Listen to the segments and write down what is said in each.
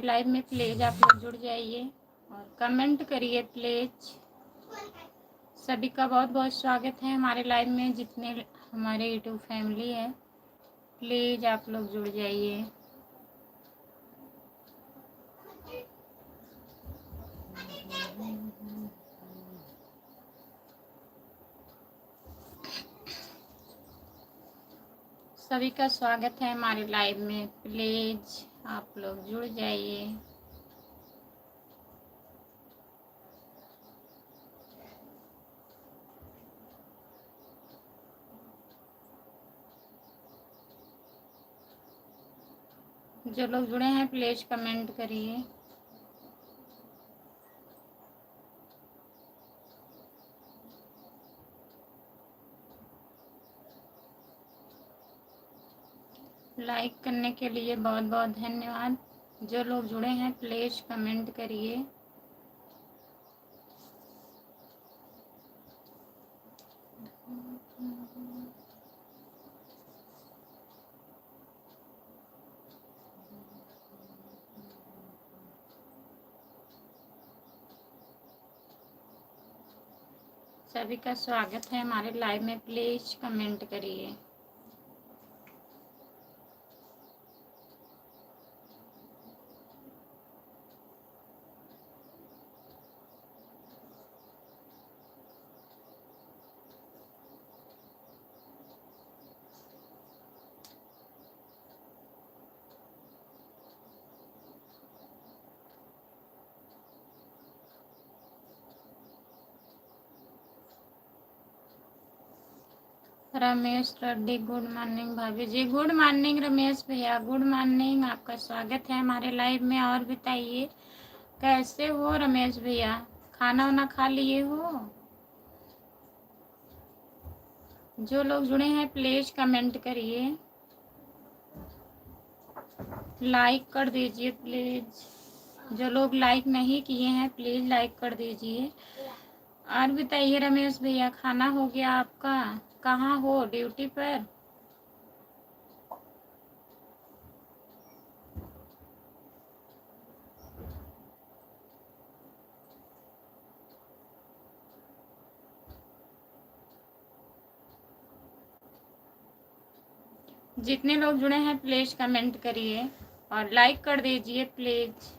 Live में please आप लोग जुड़ जाइए और कमेंट करिए प्लीज़। सभी का बहुत बहुत स्वागत है हमारे लाइव में। जितने हमारे यूट्यूब फैमिली है प्लीज़ आप लोग जुड़ जाइए। सभी का स्वागत है हमारे लाइव में, प्लीज़ आप लोग जुड़ जाइए। जो लोग जुड़े हैं प्लीज़ कमेंट करिए। लाइक करने के लिए बहुत बहुत धन्यवाद। जो लोग जुड़े हैं प्लीज़ कमेंट करिए। सभी का स्वागत है हमारे लाइव में, प्लीज़ कमेंट करिए। Ramesh Reddy good morning. भाभी जी गुड मॉर्निंग। रमेश भैया गुड मॉर्निंग। आपका स्वागत है हमारे लाइव में। और बताइए कैसे हो रमेश भैया, खाना वाना खा लिए हो? जो लोग जुड़े हैं प्लीज़ कमेंट करिए, लाइक कर दीजिए प्लीज़। जो लोग लाइक नहीं किए हैं प्लीज़ लाइक कर दीजिए। और बताइए रमेश भैया खाना हो गया आपका? कहाँ हो, ड्यूटी पर? जितने लोग जुड़े हैं प्लीज़ कमेंट करिए और लाइक कर दीजिए प्लीज़।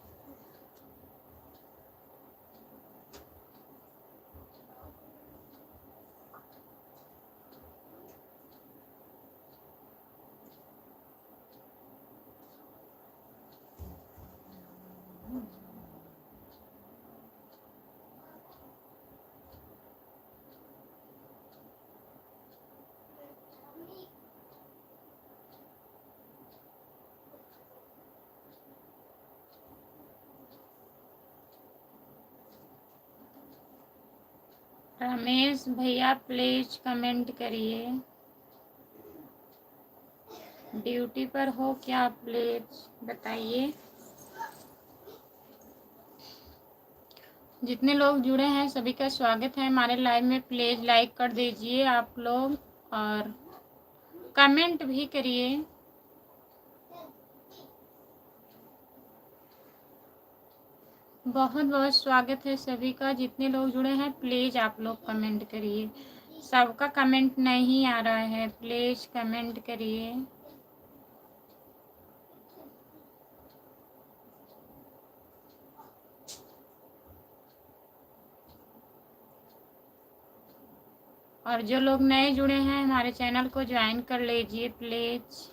रमेश भैया प्लीज़ कमेंट करिए। ड्यूटी पर हो क्या, प्लीज़ बताइए। जितने लोग जुड़े हैं सभी का स्वागत है हमारे लाइव में। प्लीज़ लाइक कर दीजिए आप लोग और कमेंट भी करिए। बहुत बहुत स्वागत है सभी का। जितने लोग जुड़े हैं प्लीज़ आप लोग कमेंट करिए। सबका कमेंट नहीं आ रहा है, प्लीज़ कमेंट करिए। और जो लोग नए जुड़े हैं हमारे चैनल को ज्वाइन कर लीजिए प्लीज़।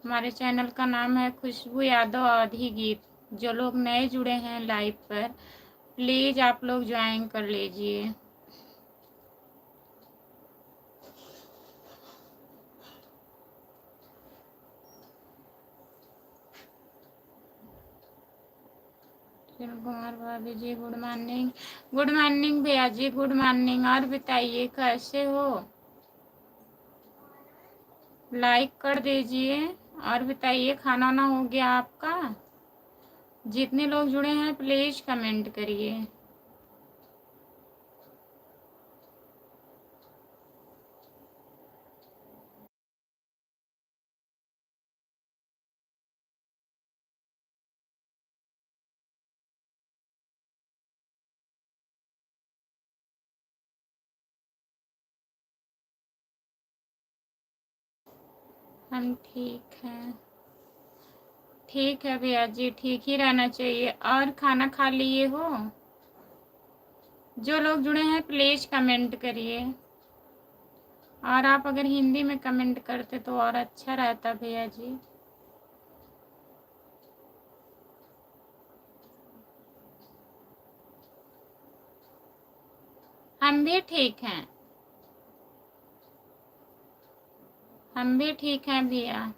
हमारे चैनल का नाम है खुशबू यादव आधी गीत। जो लोग नए जुड़े हैं लाइव पर प्लीज़ आप लोग ज्वाइन कर लीजिए। कुमार भाभी जी गुड मॉर्निंग। गुड मॉर्निंग भैया जी गुड मॉर्निंग। और बताइए कैसे हो, लाइक कर दीजिए। और बताइए खाना वाना हो गया आपका? जितने लोग जुड़े हैं प्लीज़ कमेंट करिए। हम ठीक हैं। ठीक है भैया जी, ठीक ही रहना चाहिए। और खाना खा लिए हो? जो लोग जुड़े हैं प्लीज़ कमेंट करिए, और आप अगर हिंदी में कमेंट करते तो और अच्छा रहता भैया जी। हम भी ठीक हैं, हम भी ठीक हैं भैया।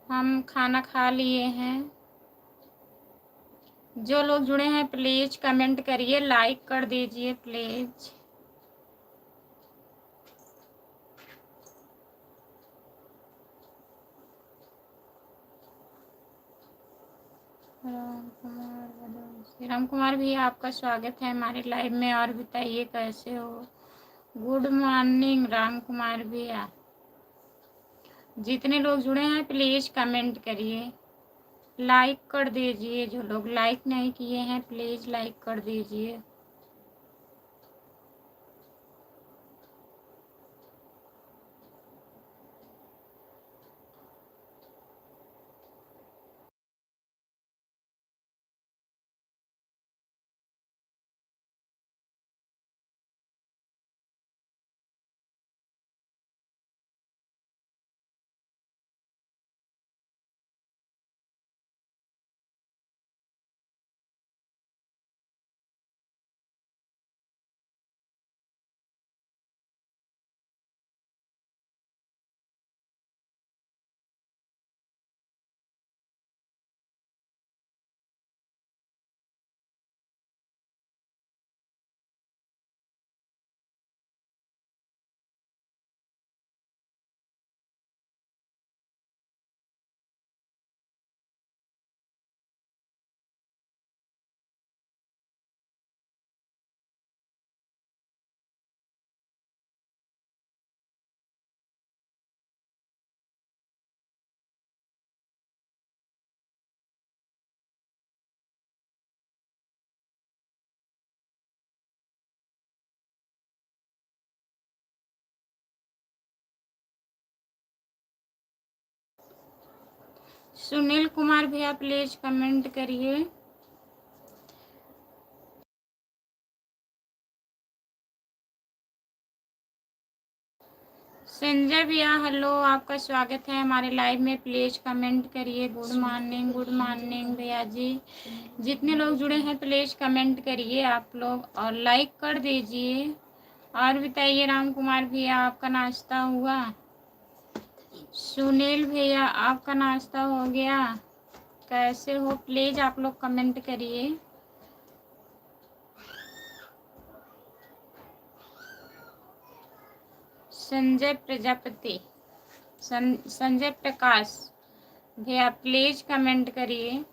हम खाना खा लिए हैं। जो लोग जुड़े हैं प्लीज़ कमेंट करिए, लाइक कर दीजिए प्लीज़। राम कुमार भैया, आपका स्वागत है हमारे लाइव में। और बताइए कैसे हो? गुड मॉर्निंग राम कुमार भैया। जितने लोग जुड़े हैं प्लीज़ कमेंट करिए, लाइक कर दीजिए। जो लोग लाइक नहीं किए हैं प्लीज़ लाइक कर दीजिए। सुनील कुमार भैया प्लीज़ कमेंट करिए। संजय भैया हेलो, आपका स्वागत है हमारे लाइव में। प्लीज़ कमेंट करिए। गुड मॉर्निंग भैया जी। जितने लोग जुड़े हैं प्लीज़ कमेंट करिए आप लोग, और लाइक कर दीजिए। और बताइए राम कुमार भैया, आपका नाश्ता हुआ? सुनील भैया, आपका नाश्ता हो गया? कैसे हो प्लीज़ आप लोग कमेंट करिए। संजय प्रजापति, संजय प्रकाश भैया प्लीज़ कमेंट करिए।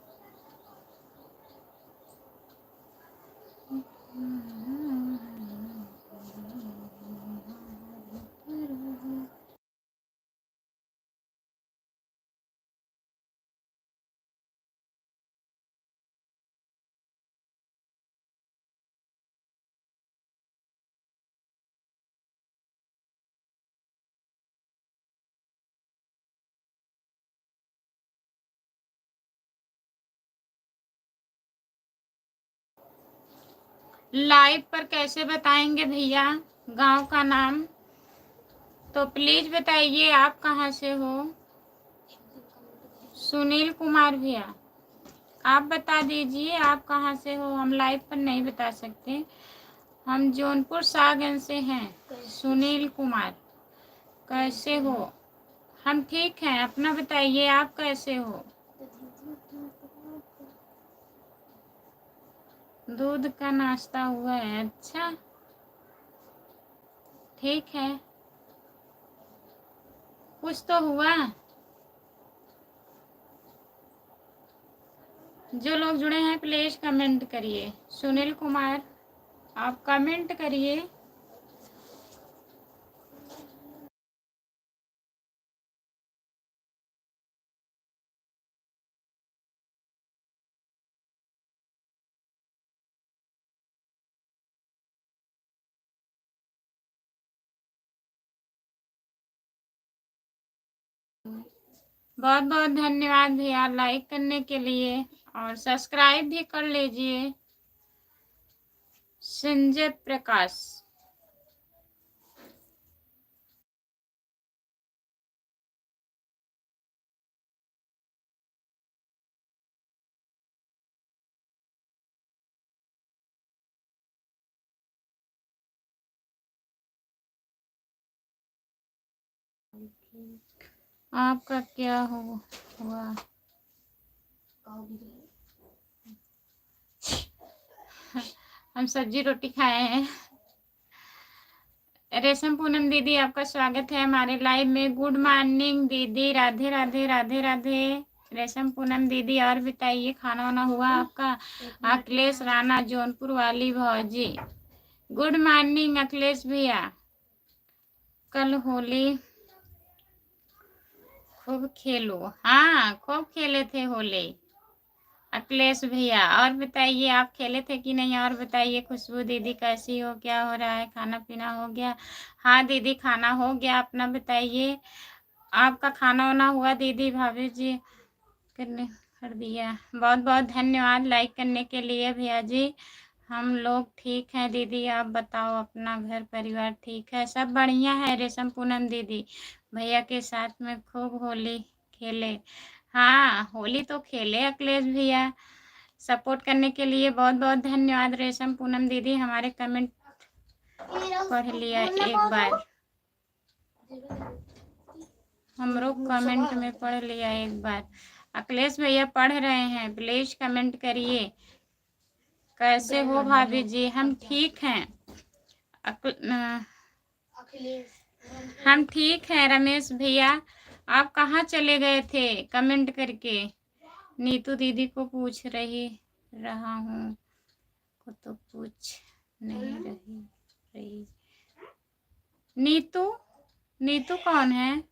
लाइव पर कैसे बताएंगे भैया गांव का नाम? तो प्लीज़ बताइए आप कहाँ से हो? सुनील कुमार भैया आप बता दीजिए आप कहाँ से हो। हम लाइव पर नहीं बता सकते। हम जौनपुर सागन से हैं। सुनील कुमार कैसे हो? हम ठीक हैं, अपना बताइए आप कैसे हो? दूध का नाश्ता हुआ है, अच्छा ठीक है। कुछ तो हुआ। जो लोग जुड़े हैं प्लीज़ कमेंट करिए। सुनील कुमार आप कमेंट करिए। बहुत बहुत धन्यवाद भैया लाइक करने के लिए, और सब्सक्राइब भी कर लीजिए। संजय प्रकाश, आपका क्या हुआ? हम सब्जी रोटी खाए हैं। रेशम पूनम दीदी, आपका स्वागत है हमारे लाइव में। गुड मॉर्निंग दीदी, राधे राधे राधे राधे। रेशम पूनम दीदी, और बताइए खाना वाना हुआ आपका? अखिलेश राणा, जौनपुर वाली भौजी, गुड मॉर्निंग अखिलेश भैया। कल होली खूब खेलो। हाँ, खूब खेले थे होली अखिलेश भैया। और बताइए आप खेले थे कि नहीं? और बताइए खुशबू दीदी, कैसी हो, क्या हो रहा है, खाना पीना हो गया? हाँ दीदी, खाना हो गया। अपना बताइए, आपका खाना वाना हुआ? दीदी भाभी जी करने कर दिया। बहुत बहुत धन्यवाद लाइक करने के लिए भैया जी। हम लोग ठीक हैं दीदी, आप बताओ, अपना घर परिवार ठीक है? सब बढ़िया है रेशम पूनम दीदी। भैया के साथ में खूब होली खेले। हाँ, होली तो खेले अखिलेश भैया। सपोर्ट करने के लिए बहुत बहुत धन्यवाद रेशम पूनम दीदी। हमारे कमेंट पढ़ लिया एक बार, हम लोग कमेंट में पढ़ लिया एक बार। अखिलेश भैया पढ़ रहे हैं, प्लीज कमेंट करिए। कैसे हो भाभी जी? हम ठीक हैं। हम ठीक हैं रमेश भैया। आप कहाँ चले गए थे कमेंट करके? नीतू दीदी को पूछ रहा हूँ, को तो पूछ नहीं रही। नीतू, नीतू कौन है?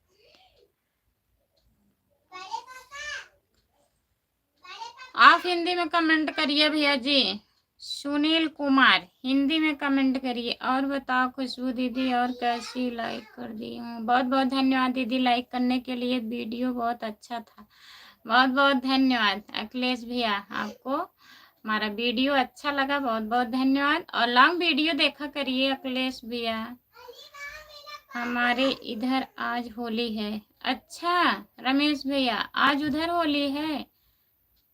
आप हिंदी में कमेंट करिए भैया जी। सुनील कुमार, हिंदी में कमेंट करिए। और बताओ खुशबू दीदी, और कैसी? लाइक कर दी हूँ। बहुत बहुत धन्यवाद दीदी लाइक करने के लिए। वीडियो बहुत अच्छा था। बहुत बहुत धन्यवाद अखिलेश भैया, आपको हमारा वीडियो अच्छा लगा, बहुत बहुत धन्यवाद। और लॉन्ग वीडियो देखा करिए अखिलेश भैया। हमारे इधर आज होली है। अच्छा रमेश भैया, आज उधर होली है,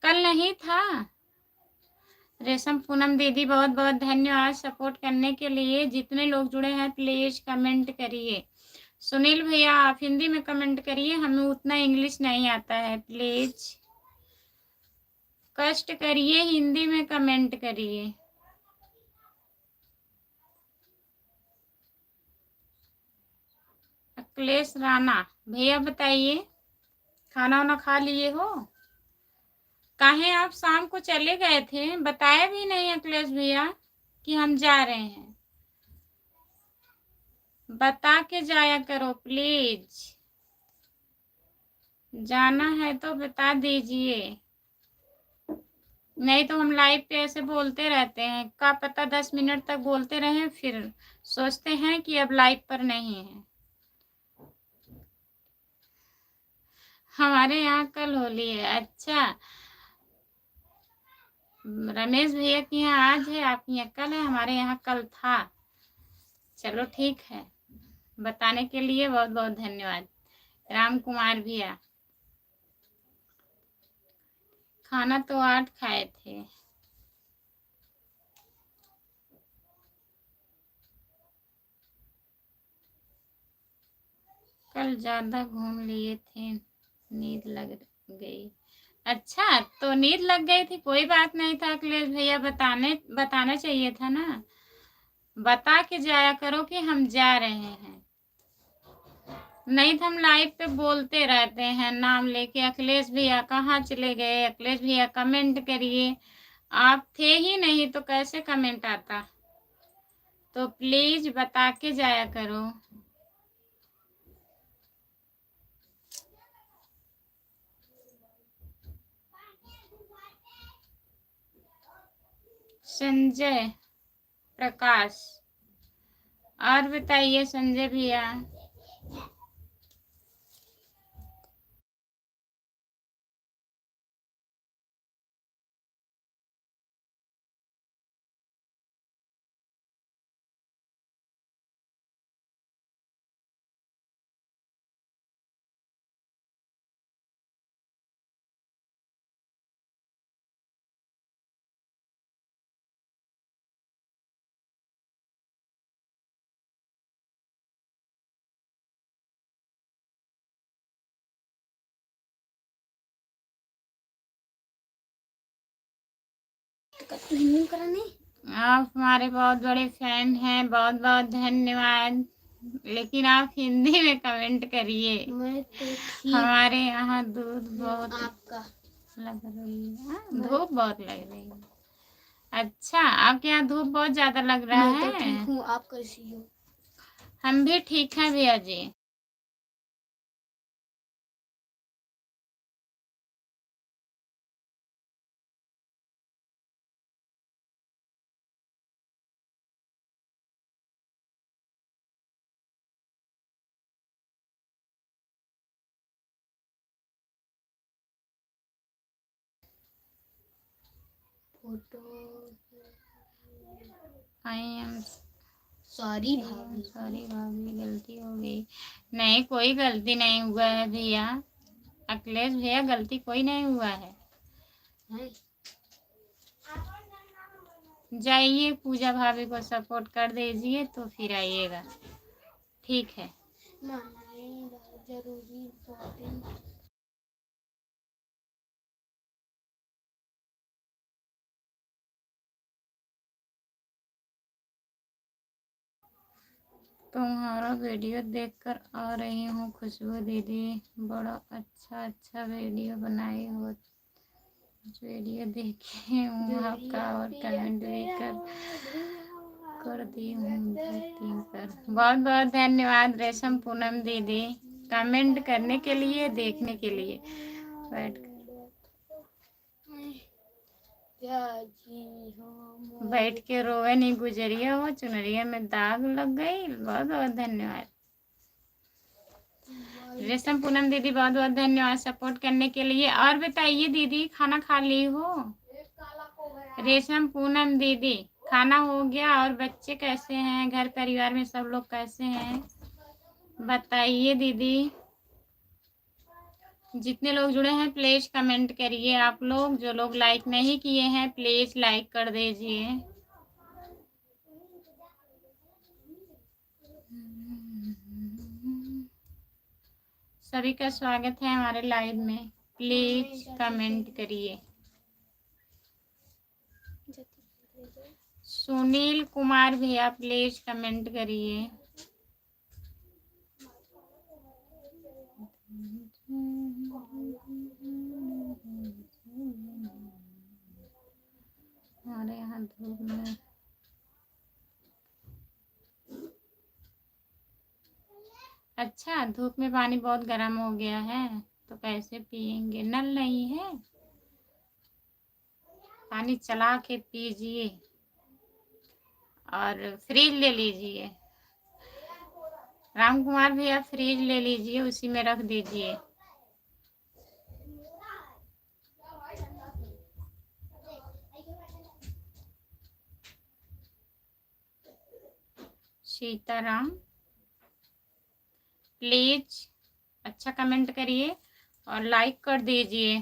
कल नहीं था? रेशम पूनम दीदी, बहुत बहुत धन्यवाद सपोर्ट करने के लिए। जितने लोग जुड़े हैं प्लीज कमेंट करिए। सुनील भैया, आप हिंदी में कमेंट करिए, हमें उतना इंग्लिश नहीं आता है, प्लीज कष्ट करिए, हिंदी में कमेंट करिए। अखिलेश राणा भैया, बताइए खाना वाना खा लिए हो? काहे आप शाम को चले गए थे, बताया भी नहीं अखिलेश भैया कि हम जा रहे हैं। बता के जाया करो प्लीज। जाना है तो बता दीजिए, नहीं तो हम लाइव पे ऐसे बोलते रहते हैं, का पता 10 मिनट तक बोलते रहे, फिर सोचते हैं कि अब लाइव पर नहीं है। हमारे यहाँ कल होली है। अच्छा, रमेश भैया के यहाँ आज है, आपके यहाँ कल है, हमारे यहाँ कल था। चलो ठीक है, बताने के लिए बहुत बहुत धन्यवाद। राम कुमार भैया, खाना तो 8 खाए थे। कल ज्यादा घूम लिए थे, नींद लग गई। अच्छा, तो नींद लग गई थी, कोई बात नहीं था अखिलेश भैया, बताना चाहिए था ना। बता के जाया करो कि हम जा रहे हैं, नहीं तो हम लाइव पे बोलते रहते हैं नाम लेके। अखिलेश भैया कहाँ चले गए? अखिलेश भैया कमेंट करिए। आप थे ही नहीं तो कैसे कमेंट आता? तो प्लीज बता के जाया करो। संजय प्रकाश, और बताइए संजय भैया। हिंदी कराने। आप हमारे बहुत बड़े फैन हैं, बहुत बहुत धन्यवाद। लेकिन आप हिंदी में कमेंट करिए। मैं तो ठीक। हमारे यहाँ दूध बहुत आपका लग रही है। हाँ, धूप बहुत लग रही है। अच्छा, आपके यहाँ धूप बहुत ज्यादा लग रहा है। मैं तो ठीक हूँ, आप कैसी हो? हम भी ठीक हैं भैया जी। फोटो आई एम सॉरी भाभी। सॉरी भाभी, गलती हो गई। नहीं, कोई गलती नहीं हुआ है भैया। अखिलेश भैया, गलती कोई नहीं हुआ है। जाइए पूजा भाभी को सपोर्ट कर दीजिए तो फिर आइएगा, ठीक है। जरूरी इम्पोर्टेंट। तुम्हारा वीडियो देखकर आ रही हूँ खुशबू दीदी, बड़ा अच्छा अच्छा वीडियो बनाई हो। वीडियो देखे हूँ आपका और कमेंट भी कर दी हूँ 2-3 पर। बहुत बहुत धन्यवाद रेशम पूनम दीदी, कमेंट करने के लिए, देखने के लिए। बैठ के रोवे नहीं, गुजरिया हो चुनरिया में दाग लग गई। बहुत बहुत धन्यवाद रेशम पूनम दीदी, बहुत बहुत धन्यवाद सपोर्ट करने के लिए। और बताइए दीदी, खाना खा ली हो? रेशम पूनम दीदी, खाना हो गया? और बच्चे कैसे हैं, घर परिवार में सब लोग कैसे हैं, बताइए दीदी। जितने लोग जुड़े हैं प्लीज कमेंट करिए। आप लोग जो लोग लाइक नहीं किए हैं प्लीज लाइक कर दीजिए। सभी का स्वागत है हमारे लाइव में, प्लीज कमेंट करिए। सुनील कुमार भैया प्लीज कमेंट करिए। हमारे यहाँ धूप में अच्छा, धूप में पानी बहुत गर्म हो गया है तो कैसे पिएंगे? नल नहीं है, पानी चला के पीजिए और फ्रिज ले लीजिए। राम कुमार भैया फ्रिज ले लीजिए, उसी में रख दीजिए। सीताराम प्लीज अच्छा कमेंट करिए और लाइक कर दीजिए।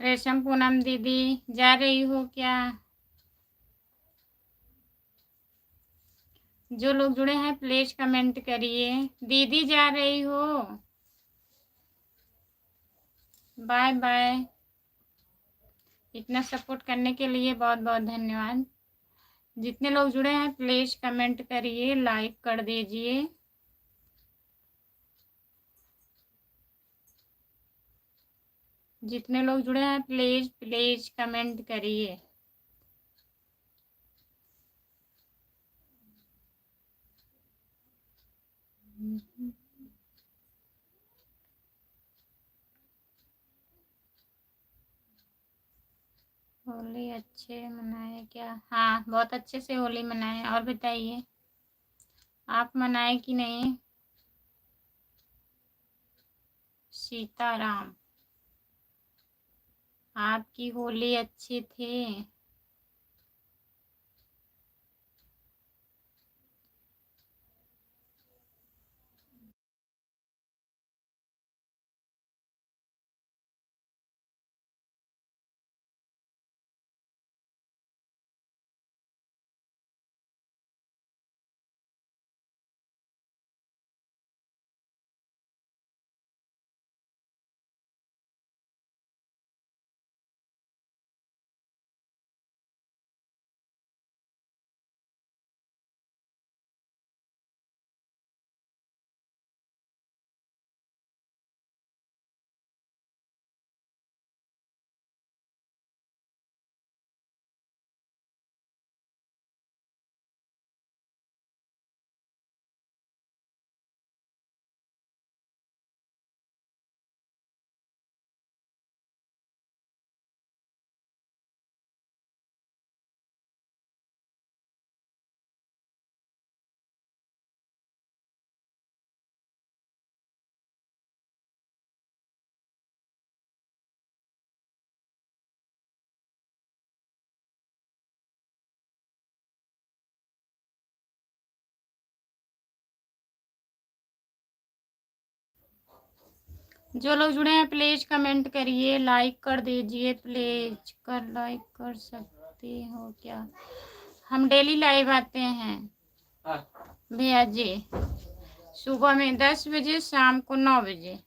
रेशम पूनम दीदी, जा रही हो क्या? जो लोग जुड़े हैं प्लीज कमेंट करिए। दीदी जा रही हो? Bye bye. इतना सपोर्ट करने के लिए बहुत बहुत धन्यवाद। जितने लोग जुड़े हैं प्लीज कमेंट करिए, लाइक कर दीजिए। जितने लोग जुड़े हैं प्लीज प्लीज कमेंट करिए। होली अच्छे मनाए क्या? हाँ, बहुत अच्छे से होली मनाए। और बताइए, आप मनाए कि नहीं? सीताराम, आपकी होली अच्छी थी? जो लोग जुड़े हैं प्लीज कमेंट करिए, लाइक कर दीजिए प्लीज। कर लाइक कर सकते हो क्या? हम डेली लाइव आते हैं भैया जी, सुबह में 10 बजे, शाम को 9 बजे।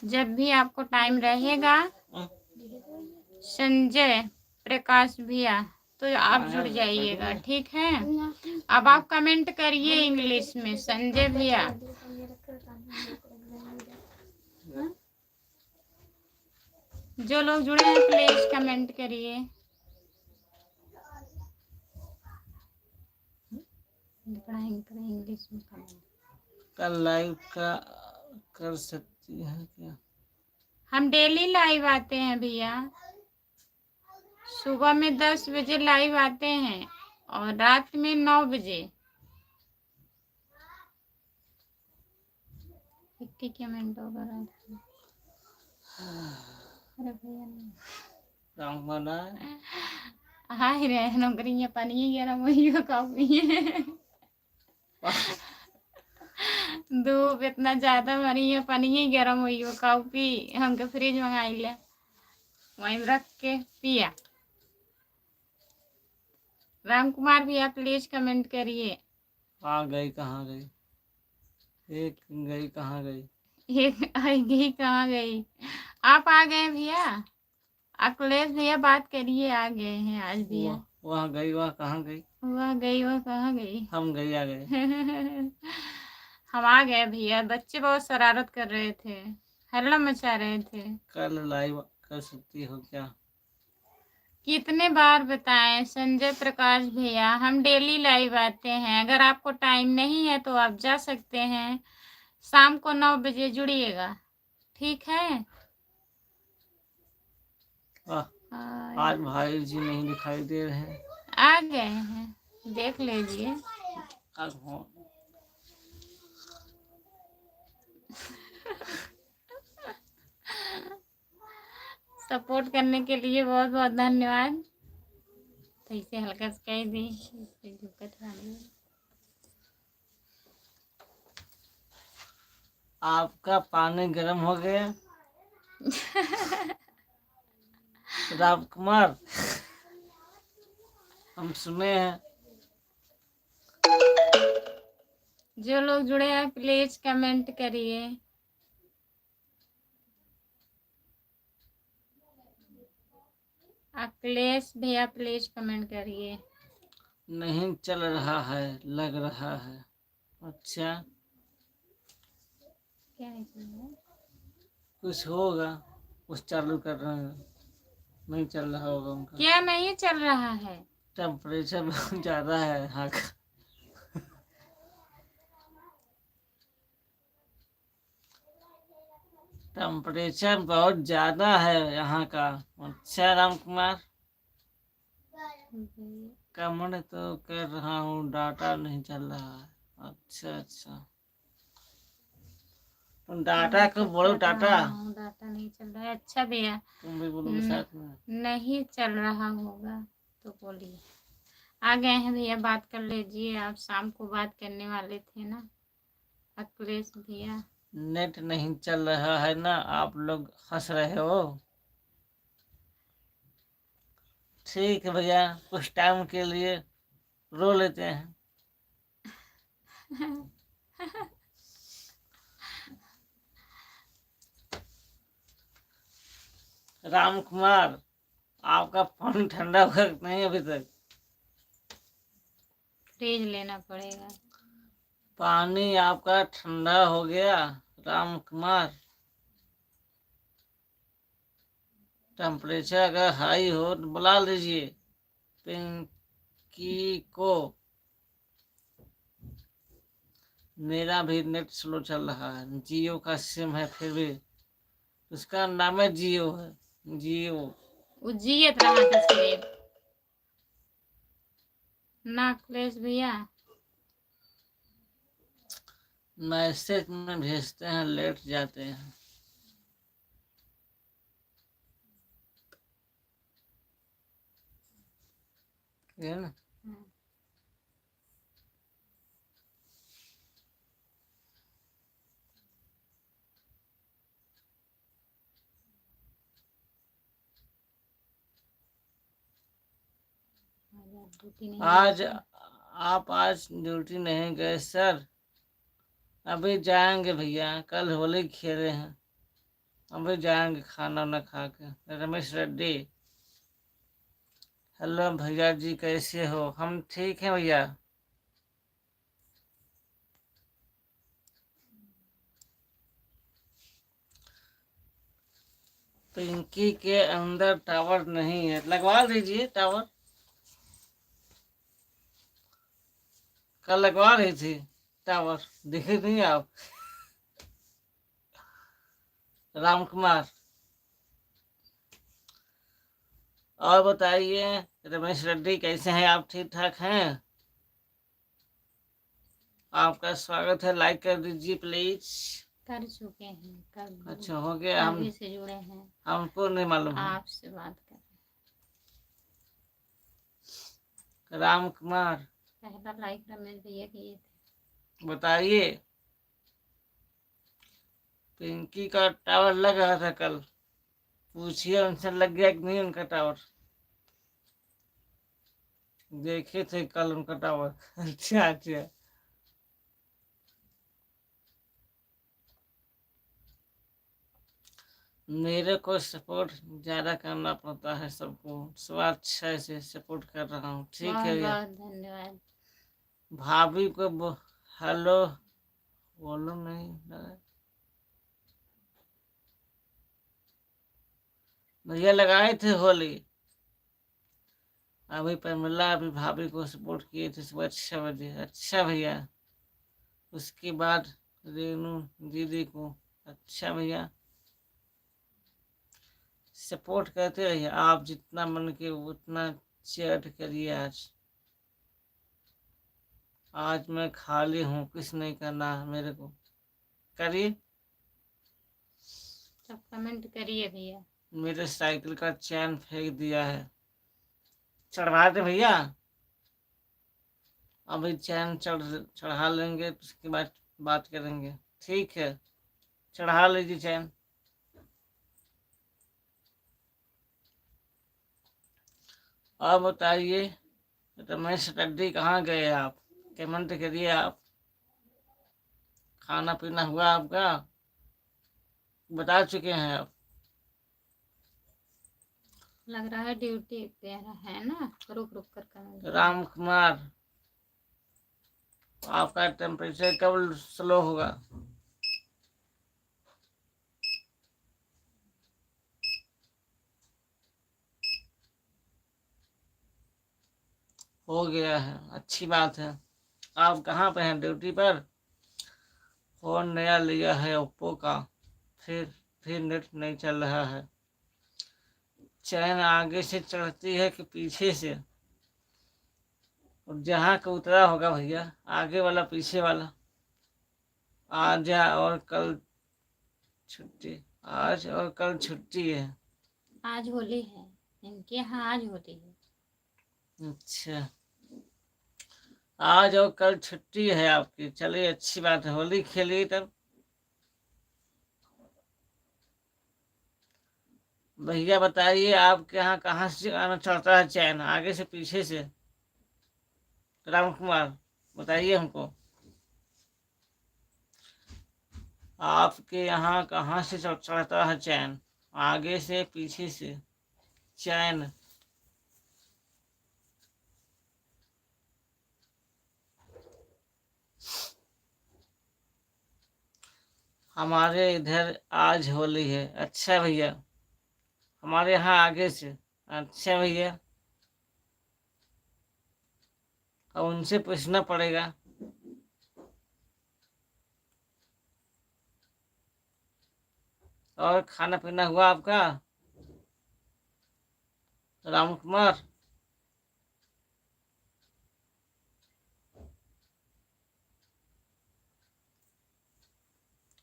जब भी आपको टाइम रहेगा संजय प्रकाश भैया तो आप जुड़ जाइएगा, ठीक है। अब आप कमेंट करिए इंग्लिश में संजय भैया। जो लोग जुड़े हैं प्लीज कमेंट करिए। पढ़ाएंगे इंग्लिश में कमेंट। कल लाइव का कर सकती है क्या? हम डेली लाइव आते हैं भैया, सुबह में 10 बजे लाइव आते हैं और रात में 9 बजे। क्या मिनट होगा रात में? अरे भैया राम बना हाय रे नौकरी पानी गरम हुई काफी है। धूप इतना ज्यादा मरी है, पानी गरम हुई हो काफी। हमके फ्रिज मंगाई ले, वहीं रख के पिया। राम कुमार भैया प्लीज कमेंट करिए। आ गई कहाँ गई? एक गई कहाँ गई? एक आई गई कहाँ गई? आप आ गए भैया, अखिलेश भैया बात करिए, आ गए हैं आज भैया। वहाँ गई वहाँ कहाँ गई? वह गई वह कहाँ गई? हम गई आ गए। हम आ गए भैया, बच्चे बहुत शरारत कर रहे थे, हल्ला मचा रहे थे। कल लाइव कर सकती हो क्या? कितने बार बताएं संजय प्रकाश भैया, हम डेली लाइव आते हैं। अगर आपको टाइम नहीं है तो आप जा सकते हैं, शाम को 9 बजे जुड़िएगा, ठीक है। आज भाई जी नहीं दिखाई दे रहे हैं। आ गए हैं, देख लीजिए। सपोर्ट करने के लिए बहुत बहुत धन्यवाद। तो इसे हल्का सा कह दी, आपका पानी गर्म हो गया राम कुमार, हम सुने हैं। जो लोग जुड़े हैं प्लीज कमेंट करिए। अखिलेश भैया प्लीज कमेंट करिए। नहीं चल रहा है, लग रहा है। अच्छा क्या नहीं चल रहा है? कुछ होगा, कुछ चालू कर रहे हैं, नहीं चल रहा होगा उनका। क्या नहीं चल रहा है? टेम्परेचर बहुत ज्यादा है यहाँ का। टेम्परेचर बहुत ज्यादा है यहाँ का। अच्छा राम कुमार, कमेंट तो कर रहा हूँ, डाटा नहीं चल रहा है। अच्छा अच्छा, तुम डाटा को बोलो, डाटा डाटा नहीं चल रहा है। अच्छा भैया तुम भी बोलो साथ में। नहीं चल रहा होगा तो बोलिए। आ गए हैं भैया, बात कर लीजिए। आप शाम को बात करने वाले थे ना अखिलेश भैया। नेट नहीं चल रहा है ना, आप लोग हंस रहे हो। ठीक है भैया, कुछ टाइम के लिए रो लेते हैं। राम कुमार, आपका पानी ठंडा हुआ नहीं अभी तक? फ्रिज लेना पड़ेगा। पानी आपका ठंडा हो गया राम कुमार? टेम्परेचर अगर हाई हो तो बुला लीजिए पिंकी को। मेरा भी नेट स्लो चल रहा है, जियो का सिम है, फिर भी उसका नाम है जियो है, जियो। वो जियत रहा था सिर्फ ना अखिलेश भैया। मैसेज में भेजते हैं, लेट जाते हैं। है ना? ड्यूटी नहीं आज गए थे। आप आज ड्यूटी नहीं गए सर? अभी जाएंगे भैया, कल होली खेले हैं, अभी जाएंगे खाना वाना खा के। रमेश रेड्डी, हेलो भैया जी, कैसे हो? हम ठीक हैं भैया। पिंकी के अंदर टावर नहीं है, लगवा दीजिए टावर। कल लगवा रही थी टावर, दिखे नहीं आप? राम कुमार, और बताइए रमेश रेड्डी, कैसे हैं आप? ठीक ठाक हैं? आपका स्वागत है, लाइक कर दीजिए प्लीज। कर चुके हैं, कर अच्छा हो गया, हम अभी से जुड़े हैं, हमको नहीं मालूम है। आपसे बात कर रहे राम कुमार, हैं। पहला लाइक रमेश भैया किए थे। बताइए। पिंकी का टावर लग रहा था कल, पूछिए उनसे लग गया कि नहीं उनका टावर। देखे थे कल उनका टावर। अच्छा अच्छा। मेरे को सपोर्ट ज्यादा करना पड़ता है सबको, सब अच्छा से सपोर्ट कर रहा हूँ, ठीक है बहुत भैया। बहुत धन्यवाद। भाभी को हेलो बोलो नहीं लगा। भैया लगाए थे होली, अभी प्रमिला अभी भाभी को सपोर्ट किए थे सुबह 6 बजे। अच्छा भैया, उसके बाद रेनू दीदी को। अच्छा भैया, सपोर्ट करते रहिए, आप जितना मन के उतना चैट करिए। आज आज मैं खाली हूँ, कुछ नहीं करना है मेरे को, करिए। सब कमेंट करिए भैया। मेरे साइकिल का चैन फेंक दिया है, चढ़वा दे भैया। अभी चैन चढ़ा लेंगे, उसके बाद बात करेंगे, ठीक है? चढ़ा लीजिए चैन। और बताइए रमेश रेड्डी, कहाँ गए आप? कमेंट करिए आप। खाना पीना हुआ आपका? बता चुके हैं आप। लग रहा है ड्यूटी पे है ना, रुक रुक कर कमेंट। राम कुमार, आपका टेम्परेचर कब स्लो होगा? हो गया है, अच्छी बात है। आप कहाँ पे हैं? ड्यूटी पर? फोन नया लिया है ओप्पो का, फिर नेट नहीं चल रहा है। चैन आगे से चढ़ती है कि पीछे से? और जहाँ का उतरा होगा भैया, आगे वाला पीछे वाला? आज और कल छुट्टी, आज और कल छुट्टी है। आज होली है, इनके यहाँ आज होली है। अच्छा, आज और कल छुट्टी है आपकी, चलिए अच्छी बात है, होली खेलिए तब। भैया बताइए आपके यहाँ कहाँ से आना चढ़ता है चैन, आगे से पीछे से? राम कुमार, बताइए हमको, आपके यहाँ कहाँ से चढ़ता है चैन, आगे से पीछे से? चैन हमारे इधर आज होली है। अच्छा भैया, हमारे यहाँ आगे से। अच्छा भैया, अब उनसे पूछना पड़ेगा। और खाना पीना हुआ आपका? राम कुमार,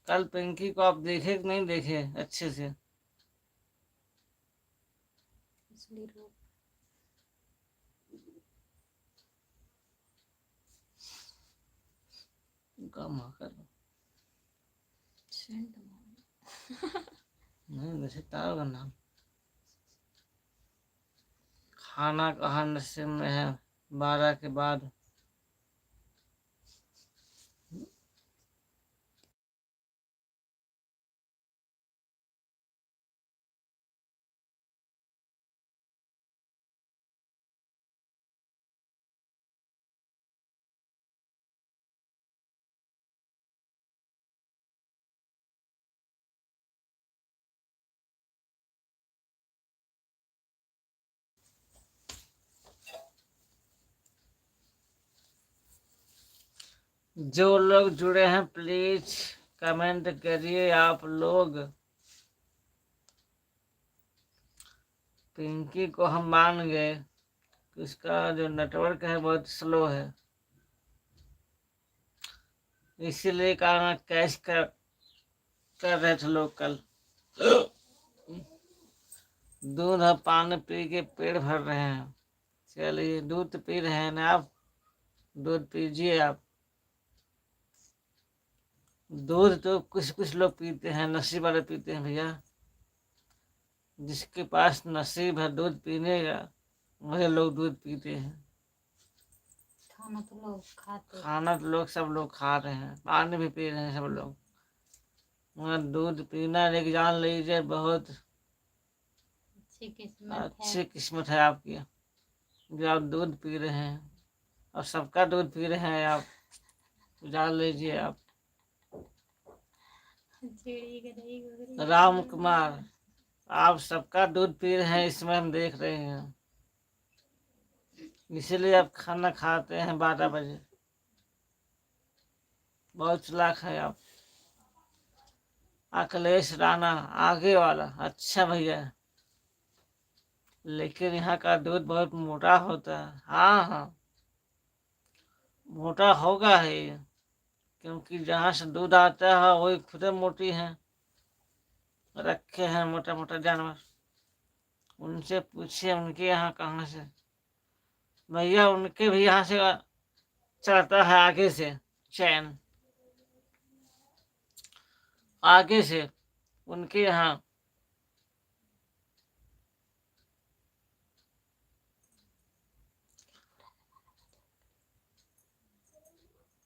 कल पिंकी को आप देखे कि नहीं देखे अच्छे से? इसलिए रुक। कम कर सेंट नहीं, वैसे तार का नाम। खाना कहाँ नशे में है? 12 के बाद। जो लोग जुड़े हैं प्लीज कमेंट करिए आप लोग। पिंकी को हम मान गए कि उसका जो नेटवर्क है बहुत स्लो है, इसीलिए कहा कैश कर रहे थे लोग कल। दूध और पानी पी के पेट भर रहे हैं। चलिए दूध पी रहे हैं ना आप, दूध पीजिए आप। दूध तो कुछ कुछ लोग पीते हैं, नसीब वाले पीते हैं भैया। जिसके पास नसीब है दूध पीने का वही लोग दूध पीते हैं। खाना तो लोग खाते हैं। खाना तो लोग सब लोग खा रहे हैं, पानी भी पी रहे हैं सब लोग, मगर दूध पीना एक जान लीजिए बहुत अच्छी किस्मत है। अच्छी किस्मत है आपकी जो आप दूध पी रहे हैं और सबका दूध पी रहे हैं आप, जान लीजिए आप। राम कुमार आप सबका दूध पी रहे हैं, इसमें हम देख रहे हैं, इसीलिए आप खाना खाते हैं 12 बजे। बहुत चालाक है आप। अखिलेश राणा आगे वाला, अच्छा भैया, लेकिन यहाँ का दूध बहुत मोटा होता है। हाँ हाँ मोटा होगा ही, क्योंकि जहाँ से दूध आता है वही खुद मोटी है, रखे हैं मोटा मोटा जानवर। उनसे पूछिए उनके यहाँ कहाँ से भैया, उनके भी यहाँ से चलता है आगे से चैन, आगे से उनके यहाँ।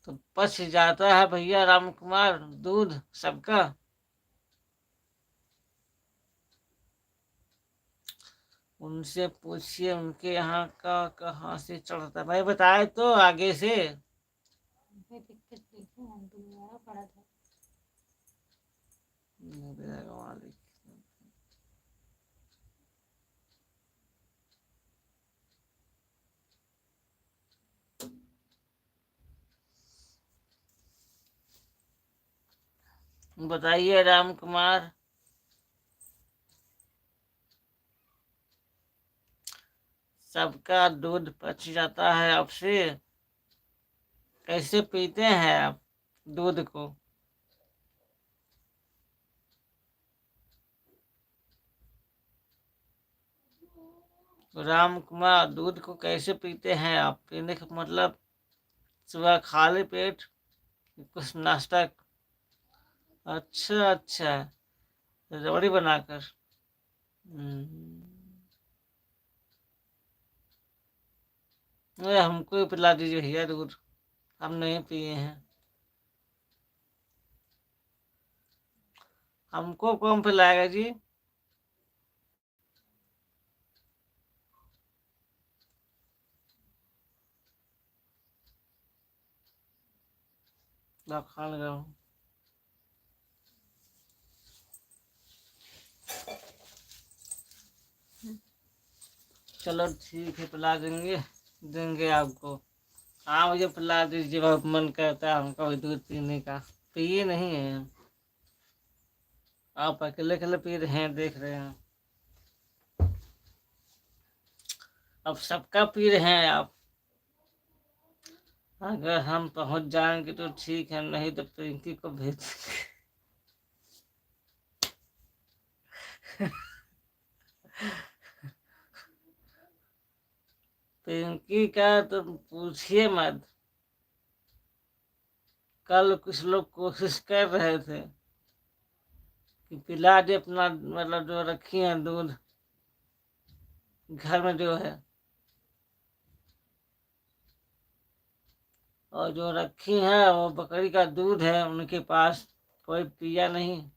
तो पच जाता है भैया राम कुमार दूध सबका। उनसे पूछिए उनके यहाँ का कहाँ से चढ़ता है। भाई बताए तो आगे से। दिक्कत देखो हम दोबारा पड़ा था। बताइए राम कुमार। सबका दूध पच जाता है आपसे, कैसे पीते हैं आप दूध को? राम कुमार दूध को कैसे पीते हैं आप? पीने का मतलब सुबह खाली पेट कुछ नाश्ता? अच्छा अच्छा, रबड़ी बनाकर। हमको भी पिला दीजिए भैया दूध, हम नहीं पिए हैं। हमको कौन पिलाएगा जी? खान लगा हूँ। चलो ठीक है, पिला देंगे, देंगे आपको। हाँ मुझे पिला दीजिए, बहुत मन करता है हमको भी दूध पीने का। पिए नहीं है आप, अकेले अकेले पी रहे हैं, देख रहे हैं। अब सबका पी रहे हैं आप। अगर हम पहुंच जाएंगे तो ठीक है, नहीं तो पिंकी को भेज पिंकी का तो पूछिए मत। कल कुछ लोग कोशिश कर रहे थे कि पिला दे अपना, मतलब जो रखी है दूध घर में जो है, और जो रखी है वो बकरी का दूध है, उनके पास कोई पिया नहीं।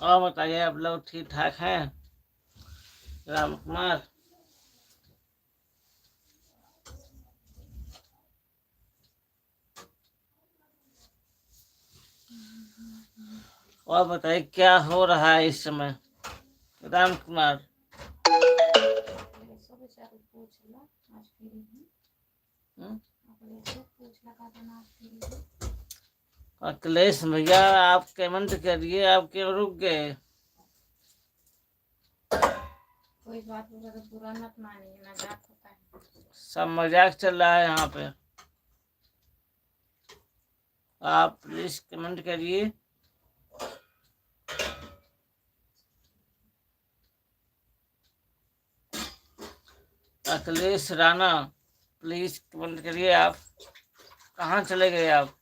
और बताइए, आप लोग ठीक ठाक हैं? राम कुमार, और बताइए क्या हो रहा है इस समय? राम कुमार, हम्म? अखिलेश भैया, आप कमेंट करिए, आप क्यों रुक गए? कोई बात होगा तो बुरा मत मानिए, मजाक होता है। सब मजाक चल रहा है यहाँ पे। आप प्लीज कमेंट करिए। अखिलेश राणा, प्लीज कमेंट करिए। आप कहाँ चले गए आप?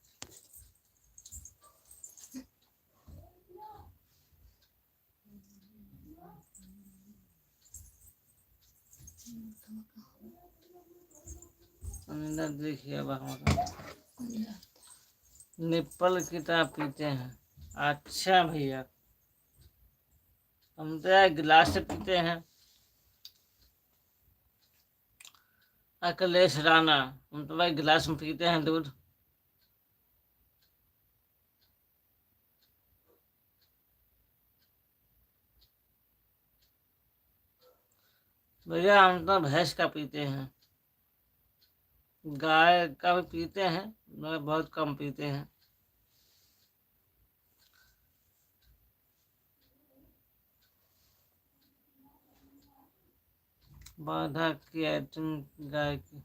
अंदर देखिए, अब निप्पल की तरह पीते हैं। अच्छा भैया, हम तो यार गिलास से पीते हैं। अखिलेश राणा, हम तो भाई गिलास में पीते हैं दूध। भैया हम तो भैंस का पीते हैं, गाय का भी पीते हैं मगर बहुत कम पीते हैं। बाधा की आइटम गाय की।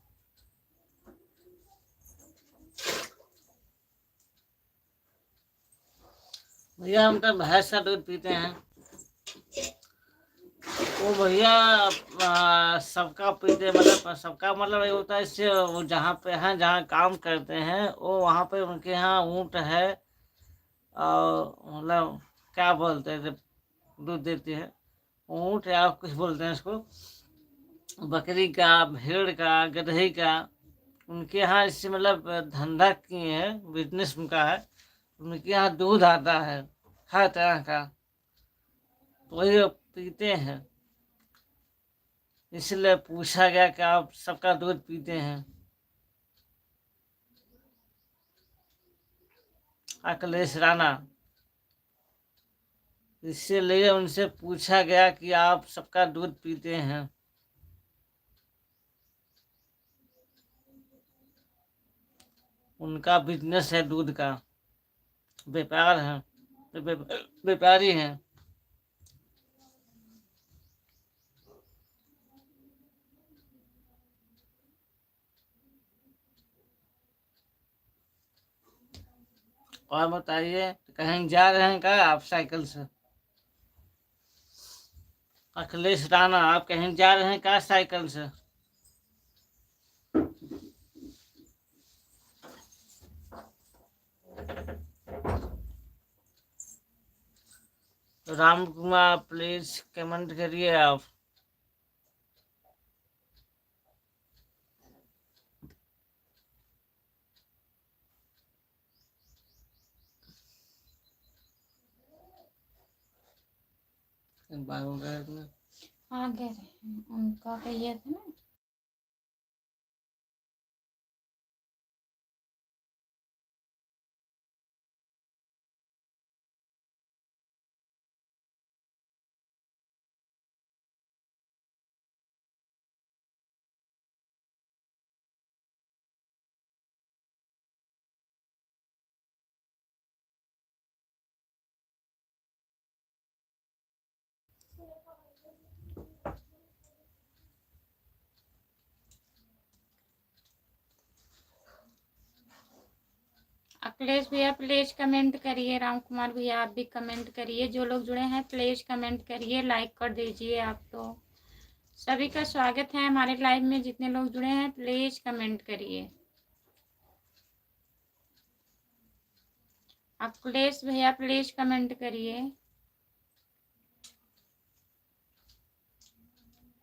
भैया हम तो भैंस का दूध पीते हैं। वो भैया सबका पीते, मतलब सबका मतलब ये होता है, इससे वो जहाँ पे हैं, जहाँ काम करते हैं, वो वहाँ पे उनके यहाँ ऊँट है, और मतलब क्या बोलते हैं जब दूध देती है, ऊँट या कुछ बोलते हैं इसको, बकरी का, भेड़ का, गधे का, उनके यहाँ इससे मतलब धंधा किए हैं, बिजनेस उनका है। उनके यहाँ दूध आता है हर तरह का, तो वही वो पीते हैं। इसलिए पूछा गया कि आप सबका दूध पीते हैं। अखिलेश राणा, इसीलिए उनसे पूछा गया कि आप सबका दूध पीते हैं। उनका बिजनेस है दूध का, व्यापार है, व्यापारी हैं। और बताइए, कहीं जा रहे हैं क्या आप साइकिल से? अखिलेश राणा, आप कहीं जा रहे हैं क्या साइकिल से? राम कुमार, प्लीज कमेंट करिए आप। हाँ कह रहे हैं, उनका कहिए थे ना। अखिलेश भैया प्लीज कमेंट करिए, राम कुमार भैया आप भी कमेंट करिए, जो लोग जुड़े हैं प्लीज कमेंट करिए, लाइक कर दीजिए। आप तो सभी का स्वागत है हमारे लाइव में, जितने लोग जुड़े हैं प्लीज कमेंट करिए। अखिलेश भैया प्लीज कमेंट करिए,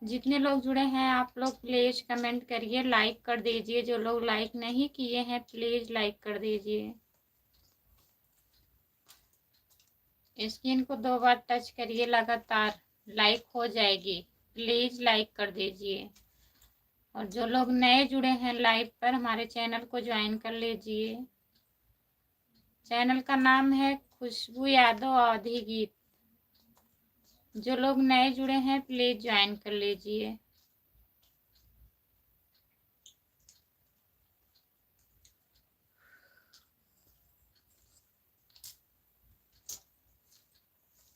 जितने लोग जुड़े हैं आप लोग प्लीज कमेंट करिए, लाइक कर दीजिए। जो लोग लाइक नहीं किए हैं प्लीज लाइक कर दीजिए। स्क्रीन को 2 बार टच करिए, लगातार लाइक हो जाएगी, प्लीज लाइक कर दीजिए। और जो लोग नए जुड़े हैं लाइव पर हमारे चैनल को ज्वाइन कर लीजिए। चैनल का नाम है खुशबू यादव अवधी गीत। जो लोग नए जुड़े हैं प्लीज ज्वाइन कर लीजिए।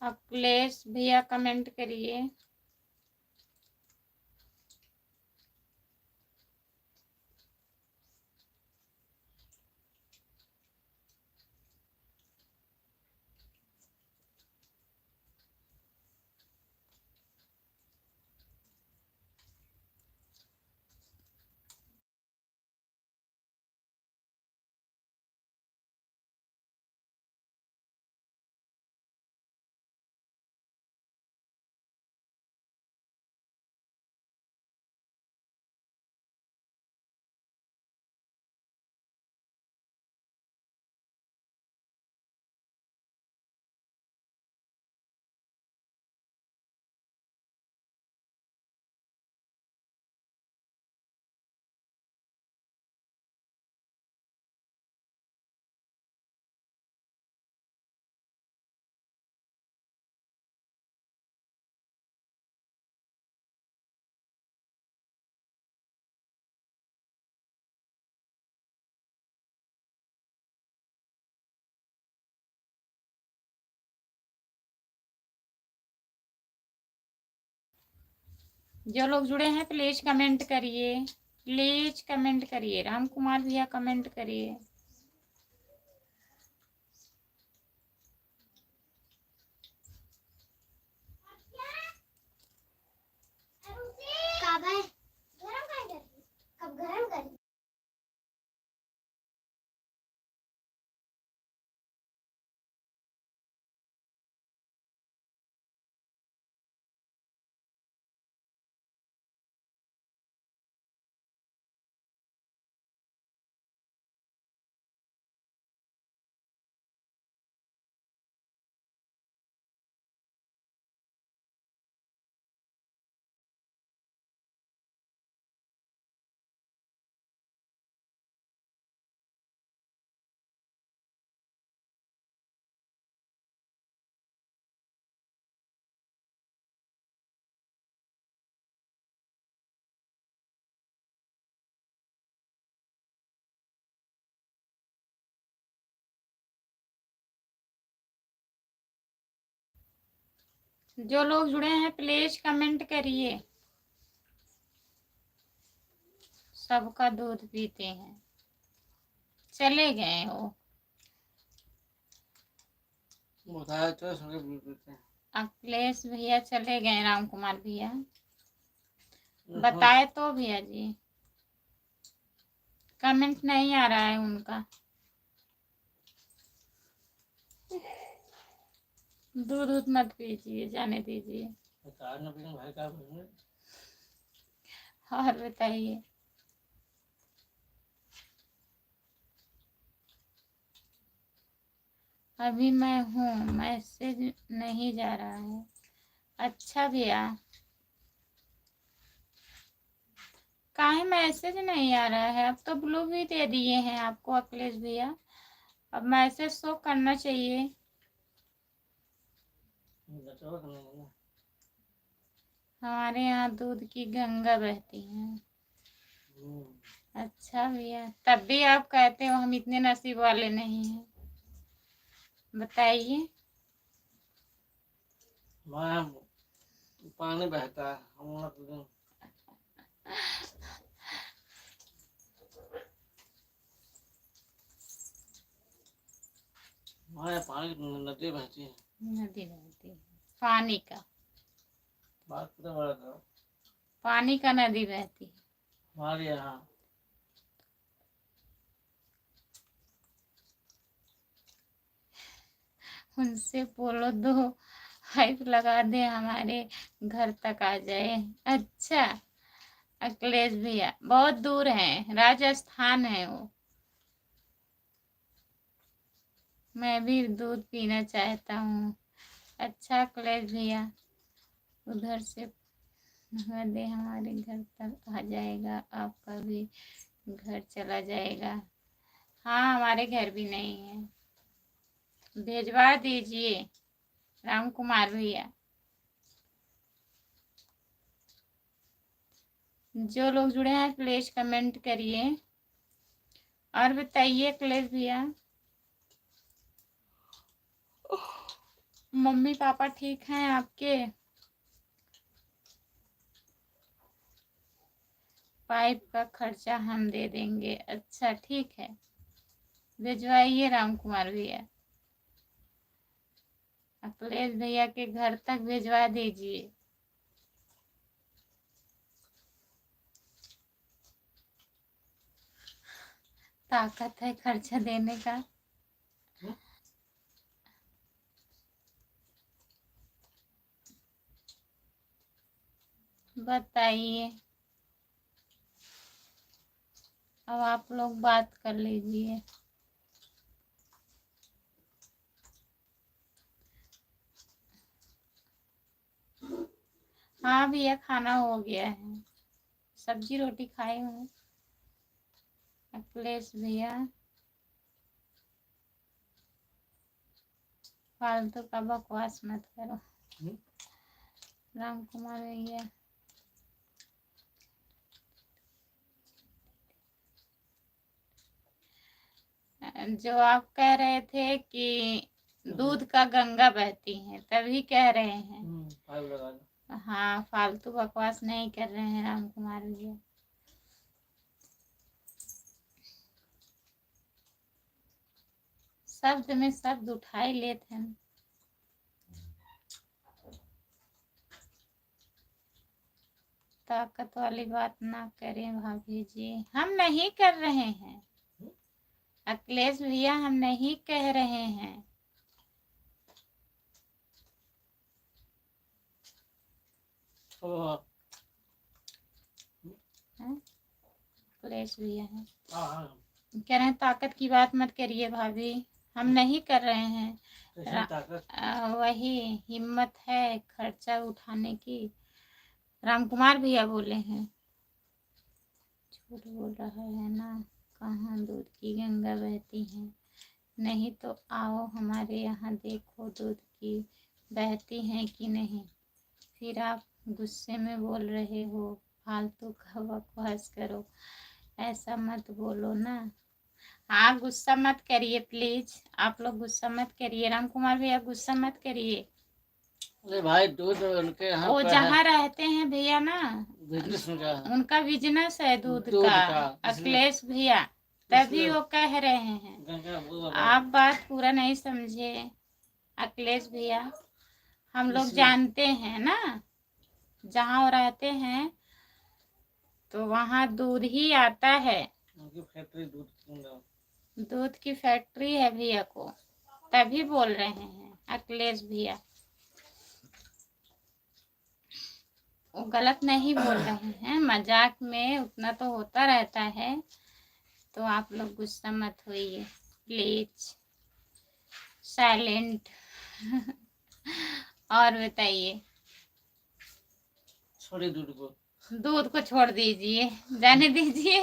अखिलेश भैया कमेंट करिए। जो लोग जुड़े हैं प्लीज कमेंट करिए, प्लीज कमेंट करिए। राम कुमार भैया कमेंट करिए। कब है गरम काय कर कब गरम कर जो लोग जुड़े हैं प्लीज कमेंट करिए। सबका दूध पीते हैं, चले गए वो। बताया तो सुन के अखिलेश भैया चले गए, राम कुमार भैया बताए तो भैया जी कमेंट नहीं आ रहा है उनका। दूध दूध मत पीजिए, जाने दीजिए। भाई का और बताइए। अभी मैं हूँ, मैसेज नहीं जा रहा है। अच्छा भैया, काहे मैसेज नहीं आ रहा है? अब तो ब्लू भी दे दिए हैं आपको अखिलेश भैया, अब मैसेज शो करना चाहिए। हमारे यहाँ दूध की गंगा बहती है। अच्छा भैया, तब भी आप कहते हो हम इतने नसीब वाले नहीं हैं। बताइए। पानी बहता है हम हमारे पानी की नदी बहती है। नदी बहती है, पानी का, बात पता बड़ा करो। पानी का नदी बहती है। हमारे यहाँ उनसे बोलो दो पाइप लगा दे, हमारे घर तक आ जाए। अच्छा अखिलेश भैया बहुत दूर है, राजस्थान है वो। मैं भी दूध पीना चाहता हूँ। अच्छा अखिलेश भैया उधर से लगा दे, हमारे घर तक आ जाएगा, आपका भी घर चला जाएगा। हाँ हमारे घर भी नहीं है, भेजवा दीजिए राम कुमार भैया। जो लोग जुड़े हैं प्लीज कमेंट करिए और बताइए अखिलेश भैया मम्मी पापा ठीक हैं आपके? पाइप का खर्चा हम दे देंगे। अच्छा ठीक है, भिजवाइए राम कुमार भैया, अखिलेश भैया के घर तक भिजवा दीजिए। ताकत है खर्चा देने का। बताइए, अब आप लोग बात कर लीजिए। हाँ भैया खाना हो गया है, सब्जी रोटी खाए हूँ। अखिलेश भैया फालतू का बकवास मत करो। राम कुमार भैया जो आप कह रहे थे कि दूध का गंगा बहती है तभी कह रहे हैं। पाइप लगा दो। हाँ फालतू बकवास नहीं कर रहे हैं राम कुमार भैया। शब्द में शब्द उठाए लेते हैं। ताकत वाली बात ना करें भाभी जी, हम नहीं कर रहे हैं अखिलेश भैया, हम नहीं कह रहे हैं। अखिलेश भैया है कह रहे हैं ताकत की बात मत करिए भाभी, हम नहीं कर रहे हैं। वही हिम्मत है खर्चा उठाने की, राम कुमार भैया बोले हैं। झूठ बोल रहा है ना, कहाँ दूध की गंगा बहती है। नहीं तो आओ हमारे यहाँ देखो दूध की बहती है कि नहीं। फिर आप गुस्से में बोल रहे हो, फालतू का बकवास करो, ऐसा मत बोलो ना। हाँ गुस्सा मत करिए प्लीज, आप लोग गुस्सा मत करिए। राम कुमार भैया गुस्सा मत करिए। अरे भाई दूध उनके यहाँ वो जहाँ रहते हैं भैया ना, बिजनेस में क्या है? उनका बिजनेस है दूध का अखिलेश भैया, तभी वो कह रहे हैं। आप बात पूरा नहीं समझे अखिलेश भैया, हम लोग जानते हैं ना जहाँ वो रहते हैं तो वहाँ दूध ही आता है। फैक्ट्री दूध की फैक्ट्री है भैया को, तभी बोल रहे हैं अखिलेश भैया, वो गलत नहीं बोल रहे हैं, मजाक में उतना तो होता रहता है। तो आप लोग गुस्सा मत होइए प्लीज, साइलेंट। और बताइए, छोड़िए दूध को छोड़ दीजिए, जाने दीजिए।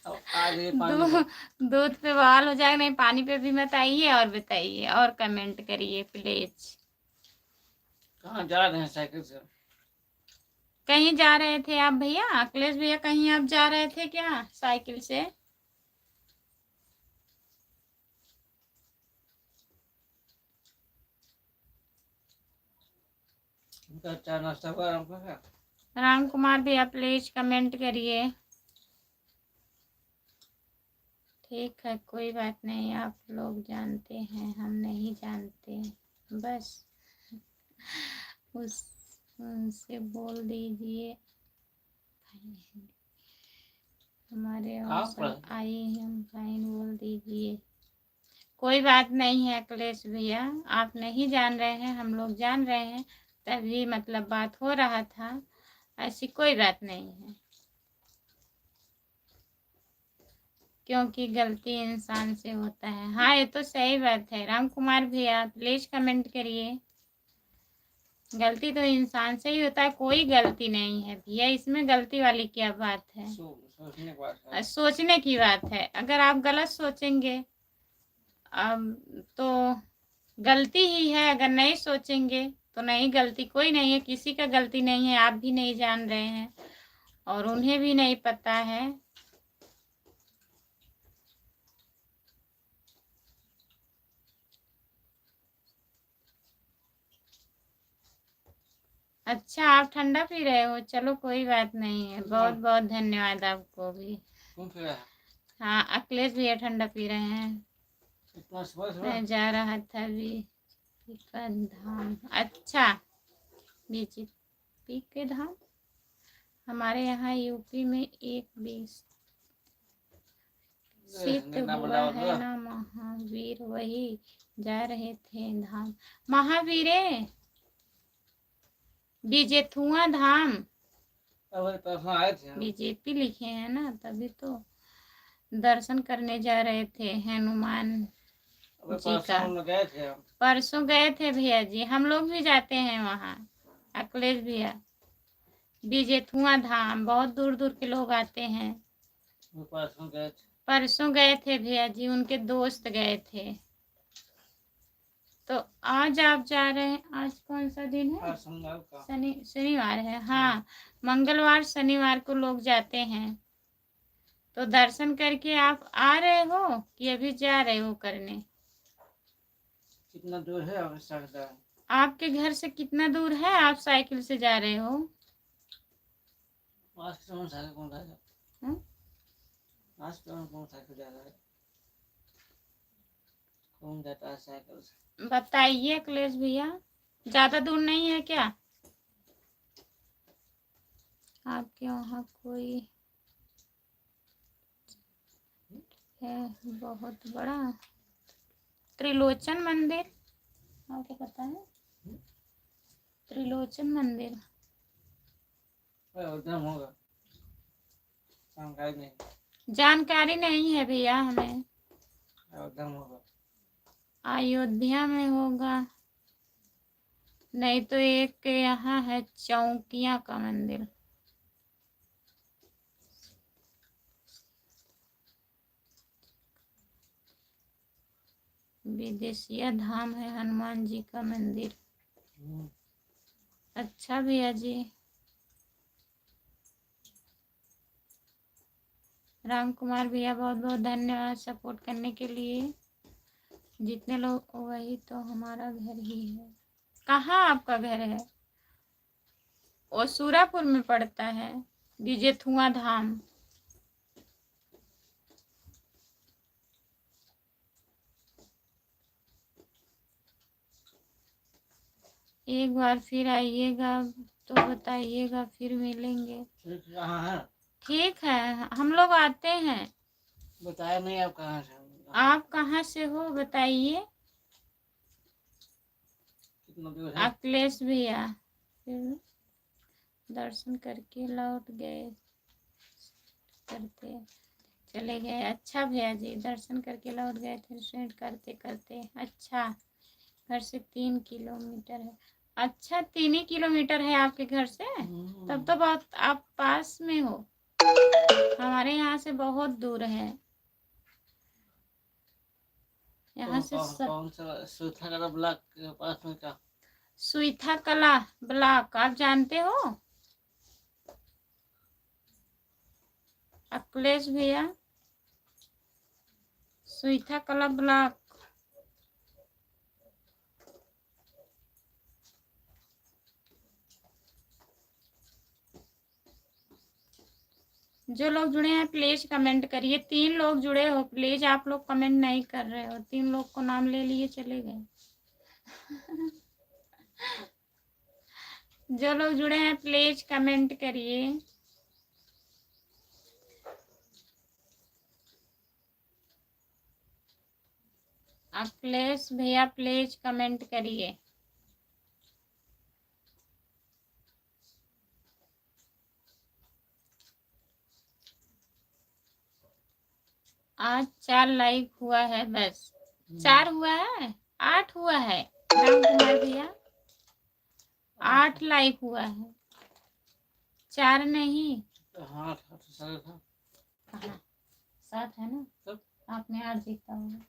दूध पे बवाल हो जाएगा, नहीं पानी पे भी मत आइए। और बताइए और कमेंट करिए प्लीज। कहाँ जा रहे हैं साइकिल से? कहीं जा रहे थे आप भैया? अखिलेश भैया कहीं आप जा रहे थे क्या साइकिल से? चाय नाश्ता हुआ आपका? राम कुमार भैया प्लीज कमेंट करिए। ठीक है, कोई बात नहीं, आप लोग जानते हैं, हम नहीं जानते, बस उस उनसे बोल दीजिए हमारे ऑप्शन आई, हम फाइन बोल दीजिए। कोई बात नहीं है अखिलेश भैया, आप नहीं जान रहे हैं, हम लोग जान रहे हैं, तभी मतलब बात हो रहा था, ऐसी कोई बात नहीं है, क्योंकि गलती इंसान से होता है। हाँ, ये तो सही बात है राम कुमार भैया, प्लीज कमेंट करिए। गलती तो इंसान से ही होता है, कोई गलती नहीं है भैया, इसमें गलती वाली क्या बात है? सोचने की बात है। सोचने की बात है, अगर आप गलत सोचेंगे तो गलती ही है, अगर नहीं सोचेंगे तो नहीं, गलती कोई नहीं है, किसी का गलती नहीं है, आप भी नहीं जान रहे हैं और उन्हें भी नहीं पता है। अच्छा, आप ठंडा पी रहे हो, चलो कोई बात नहीं है, बहुत बहुत धन्यवाद आपको भी। कौन पी रहा है? हाँ, अखिलेश भैया ठंडा पी रहे हैं। इतना सुबह मैं जा रहा था अभी का धाम। अच्छा, बीजेपी के धाम, हमारे यहाँ यूपी में एक 20 सीट हुआ है ना महावीर, वही जा रहे थे धाम। महावीरे बीजेथुआ धाम, आए थे हम। बीजेपी लिखे हैं ना, तभी तो दर्शन करने जा रहे थे हनुमान जी का। गए थे हम। परसों गए थे भैया जी, हम लोग भी जाते हैं वहाँ, अखिलेश भैया, बीजेथुआ धाम, बहुत दूर दूर के लोग आते हैं। परसों गए थे भैया जी, उनके दोस्त गए थे। तो आज आप जा रहे हैं, आज कौन सा दिन है? शनिवार है, हाँ, मंगलवार शनिवार को लोग जाते हैं, तो दर्शन करके आप आ रहे हो कि अभी जा रहे हो करने? कितना दूर है आपके घर से कितना दूर है, आप साइकिल से जा रहे हो? आज कौन साइकिल जा रहा है? कौन जाता है साइकिल से? बताइए अखिलेश भैया, ज्यादा दूर नहीं है क्या आपके वहाँ? कोई है बहुत बड़ा त्रिलोचन मंदिर, आपको पता है? त्रिलोचन मंदिर उधर होगा, जानकारी नहीं है भैया हमें। उधर होगा, अयोध्या में होगा, नहीं तो एक यहाँ है चौकिया का मंदिर। विदेशिया धाम है हनुमान जी का मंदिर। अच्छा भैया जी, राम कुमार भैया बहुत बहुत धन्यवाद सपोर्ट करने के लिए। जितने लोग, वही तो हमारा घर ही है। कहाँ आपका घर है? वो सूरापुर में पड़ता है, बीजेथुआ धाम। एक बार फिर आइएगा तो बताइएगा, फिर मिलेंगे। ठीक है, हम लोग आते हैं। बताया नहीं आप कहाँ से? आप कहाँ से हो बताइए? कितना दूर है? अखिलेश भैया, फिर दर्शन करके लौट गए, करते चले गए। अच्छा भैया जी, दर्शन करके लौट गए थे, स्वेट करते करते। अच्छा, घर से 3 किलोमीटर है। अच्छा, 3 ही किलोमीटर है आपके घर से? तब तो बहुत आप पास में हो, हमारे यहाँ से बहुत दूर है। यहाँ से कौन सा सुइथा कला ब्लॉक के पास में क्या? सुइथा कला ब्लॉक आप जानते हो अखिलेश भैया? सुइथा कला ब्लॉक, जो लोग जुड़े हैं प्लीज कमेंट करिए। 3 लोग जुड़े हो, प्लीज आप लोग कमेंट नहीं कर रहे हो। 3 लोग को नाम ले लिए चले गए। जो लोग जुड़े हैं प्लीज कमेंट करिए। अखिलेश भैया प्लीज कमेंट करिए। आज 4 लाइक हुआ है बस। 4 हुआ है, 8 हुआ है राम कुमार भैया, 8 लाइक हुआ है, 4 नहीं। हाँ था तो सारा था। कहाँ 7 है ना, तब आपने 8 देखा होगा।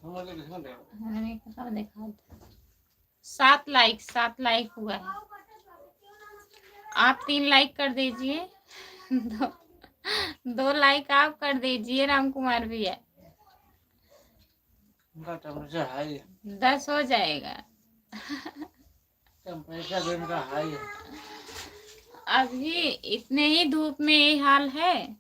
हमारे किसने देखा? मैंने कब देखा था। 7 लाइक हुआ है। आप 3 लाइक कर दीजिए। 2 लाइक आप कर दीजिए राम कुमार भैया, उनका टेम्परेचर हाई है। 10 हो जाएगा। टेम्परेचर भी उनका हाई है। अभी इतने ही धूप में ये हाल है।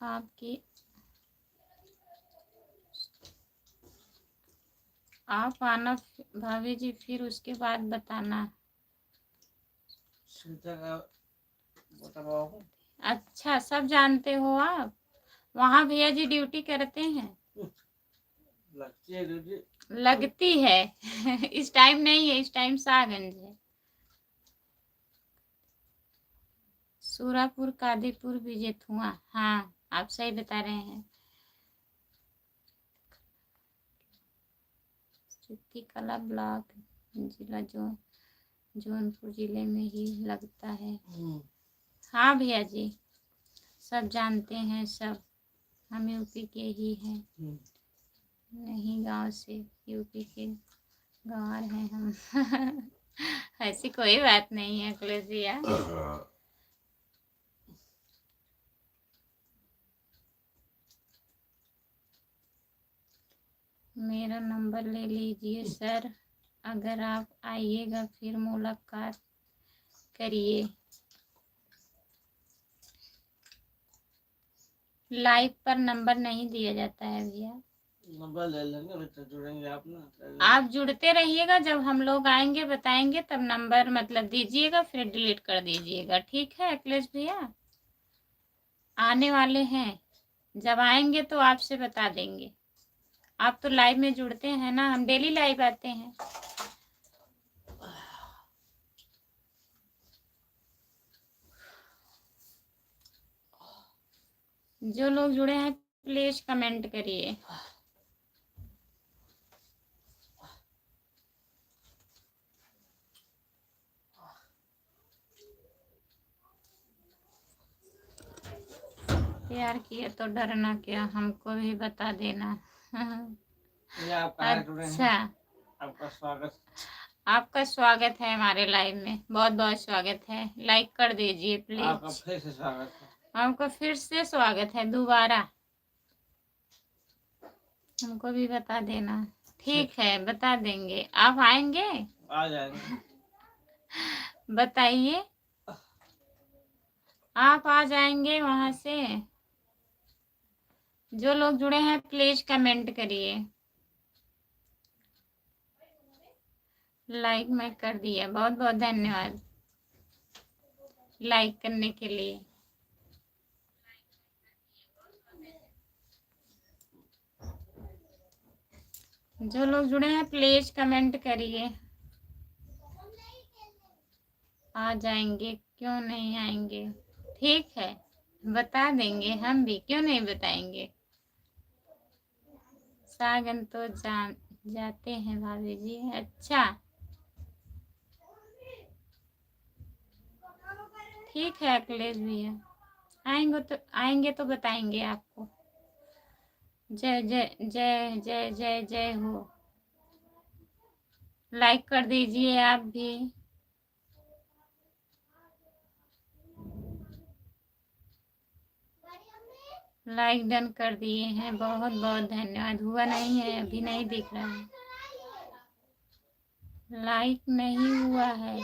आपकी आप आना भाभी जी, फिर उसके बाद बताना। सीता का बताओ। अच्छा, सब जानते हो आप। वहाँ भैया जी ड्यूटी करते हैं। लगती है ड्यूटी। लगती है। इस टाइम नहीं है, इस टाइम सागंज है। सूरापुर कादीपुर विजेथुआ, हाँ आप सही बता रहे हैं। सिद्धि कला ब्लॉक जिला जौनपुर जिले में ही लगता है। हाँ भैया जी, सब जानते हैं सब। हम यूपी के ही हैं। नहीं गांव से, यूपी के गंवार हैं हम। ऐसी कोई बात नहीं है अखिलेश भैया। मेरा नंबर ले लीजिए सर, अगर आप आइएगा फिर मुलाकात करिए। लाइव पर नंबर नहीं दिया जाता है भैया। नंबर ले लेंगे, फिर तो जुड़ेंगे आप ना। आप जुड़ते रहिएगा, जब हम लोग आएंगे बताएंगे तब नंबर मतलब दीजिएगा, फिर डिलीट कर दीजिएगा। ठीक है अखिलेश भैया, आने वाले हैं, जब आएंगे तो आपसे बता देंगे। आप तो लाइव में जुड़ते हैं ना, हम डेली लाइव आते हैं। जो लोग जुड़े हैं प्लीज कमेंट करिए। प्यार किया तो डरना क्या, हमको भी बता देना। ये आप कहाँ जुड़े हैं? अच्छा, आपका स्वागत। आपका स्वागत है हमारे लाइव में, बहुत बहुत स्वागत है। लाइक कर दीजिए आपका प्लीज। फिर से स्वागत है। हमको फिर से स्वागत है दोबारा, हमको भी बता देना। ठीक है बता देंगे। आप आएंगे? आ जाएंगे। बताइए, आप आ जाएंगे वहां से? जो लोग जुड़े हैं प्लीज कमेंट करिए। लाइक मैं कर दिया, बहुत बहुत धन्यवाद लाइक करने के लिए। जो लोग जुड़े हैं प्लीज कमेंट करिए। आ जाएंगे, क्यों नहीं आएंगे? ठीक है बता देंगे, हम भी क्यों नहीं बताएंगे। सागन तो जाते हैं भाभी जी। अच्छा ठीक है अखिलेश भैया, आएंगे तो बताएंगे आपको। जय जय जय जय जय जय हो। लाइक कर दीजिए आप भी। लाइक डन कर दिए हैं, बहुत बहुत धन्यवाद। हुआ नहीं है, अभी नहीं दिख रहा है, लाइक नहीं हुआ है।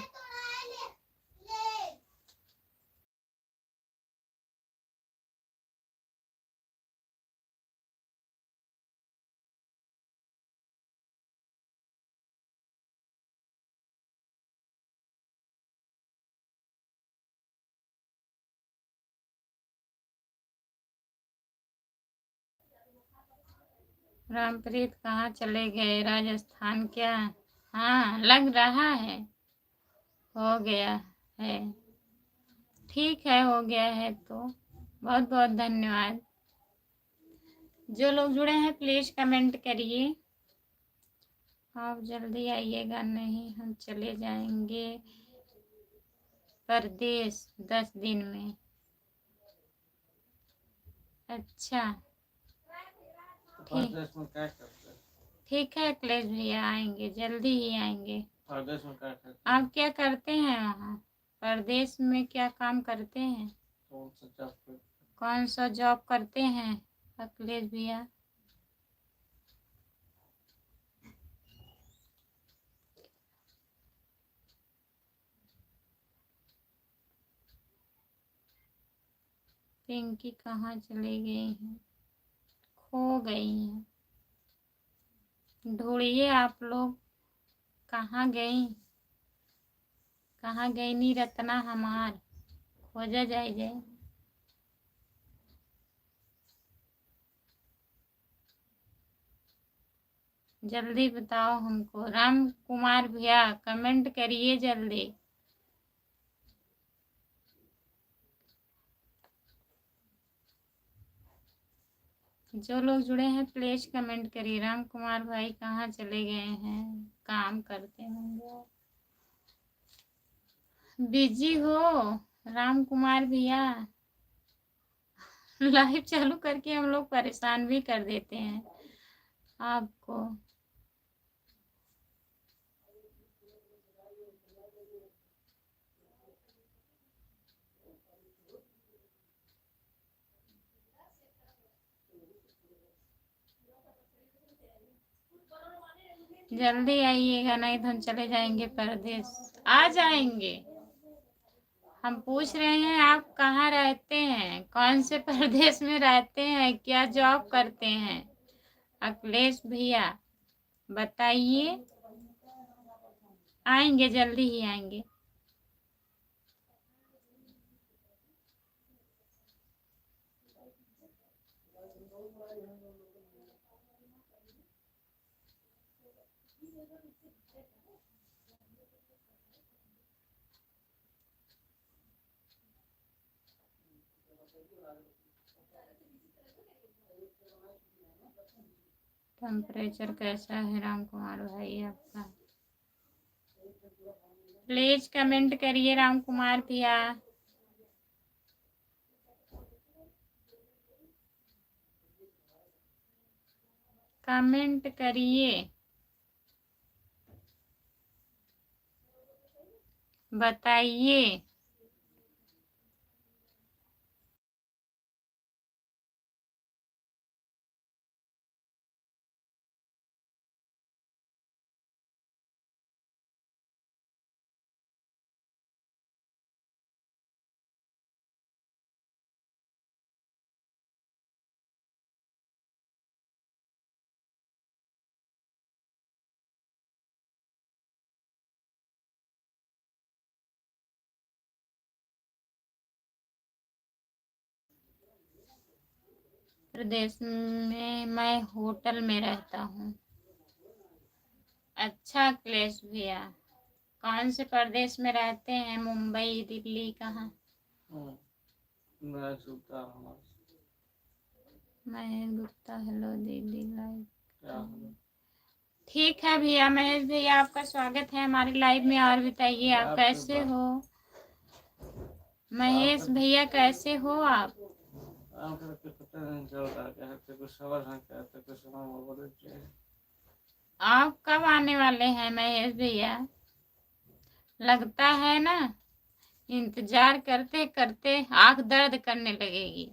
रामप्रीत कहाँ चले गए? राजस्थान क्या? हाँ, लग रहा है हो गया है। ठीक है, हो गया है तो बहुत बहुत धन्यवाद। जो लोग जुड़े हैं प्लीज कमेंट करिए। आप जल्दी आइएगा, नहीं हम चले जाएंगे परदेश 10 दिन में। अच्छा, परदेश में क्या करते हैं? ठीक है अखिलेश भैया, आएंगे, जल्दी ही आएंगे। परदेश में क्या करते हैं? आप क्या करते हैं वहाँ परदेश में? क्या काम करते हैं? कौन सा जॉब करते हैं? कौन सा जॉब करते हैं अखिलेश भैया? पिंकी कहाँ चली गई हैं? खो गई हैं। ढूंढिए आप लोग, कहाँ गई? कहाँ गई नी रत्ना हमार? खोजा जाए जाए। जल्दी बताओ हमको। राम कुमार भैया कमेंट करिए जल्दी। जो लोग जुड़े हैं प्लीज कमेंट करिए। राम कुमार भाई कहाँ चले गए हैं? काम करते होंगे, बिजी हो राम कुमार भैया। लाइव चालू करके हम लोग परेशान भी कर देते हैं आपको। जल्दी आइएगा, नहीं तो हम चले जाएंगे परदेश। आ जाएंगे। हम पूछ रहे हैं आप कहाँ रहते हैं, कौन से प्रदेश में रहते हैं, क्या जॉब करते हैं अखिलेश भैया बताइए। आएंगे, जल्दी ही आएंगे। टेम्परेचर कैसा है राम कुमार भाई आपका? प्लीज कमेंट करिए राम कुमार भैया। कमेंट करिए, बताइए। प्रदेश में मैं होटल में रहता हूँ। अच्छा अखिलेश भैया, कौन से प्रदेश में रहते हैं? मुंबई, दिल्ली, कहाँ? मैं सुनता हूँ। महेश गुप्ता, हेलो दीदी लाइव। क्या? ठीक है भैया, महेश भैया आपका स्वागत है हमारी लाइव में। और बताइए आप कैसे हो? महेश भैया कैसे हो आप? पता नहीं चल रहा क्या है, कुछ सवाल है क्या, तो कुछ बोले चाहिए। आप कब आने वाले हैं महेश भैया? लगता है ना इंतजार करते करते आंख दर्द करने लगेगी।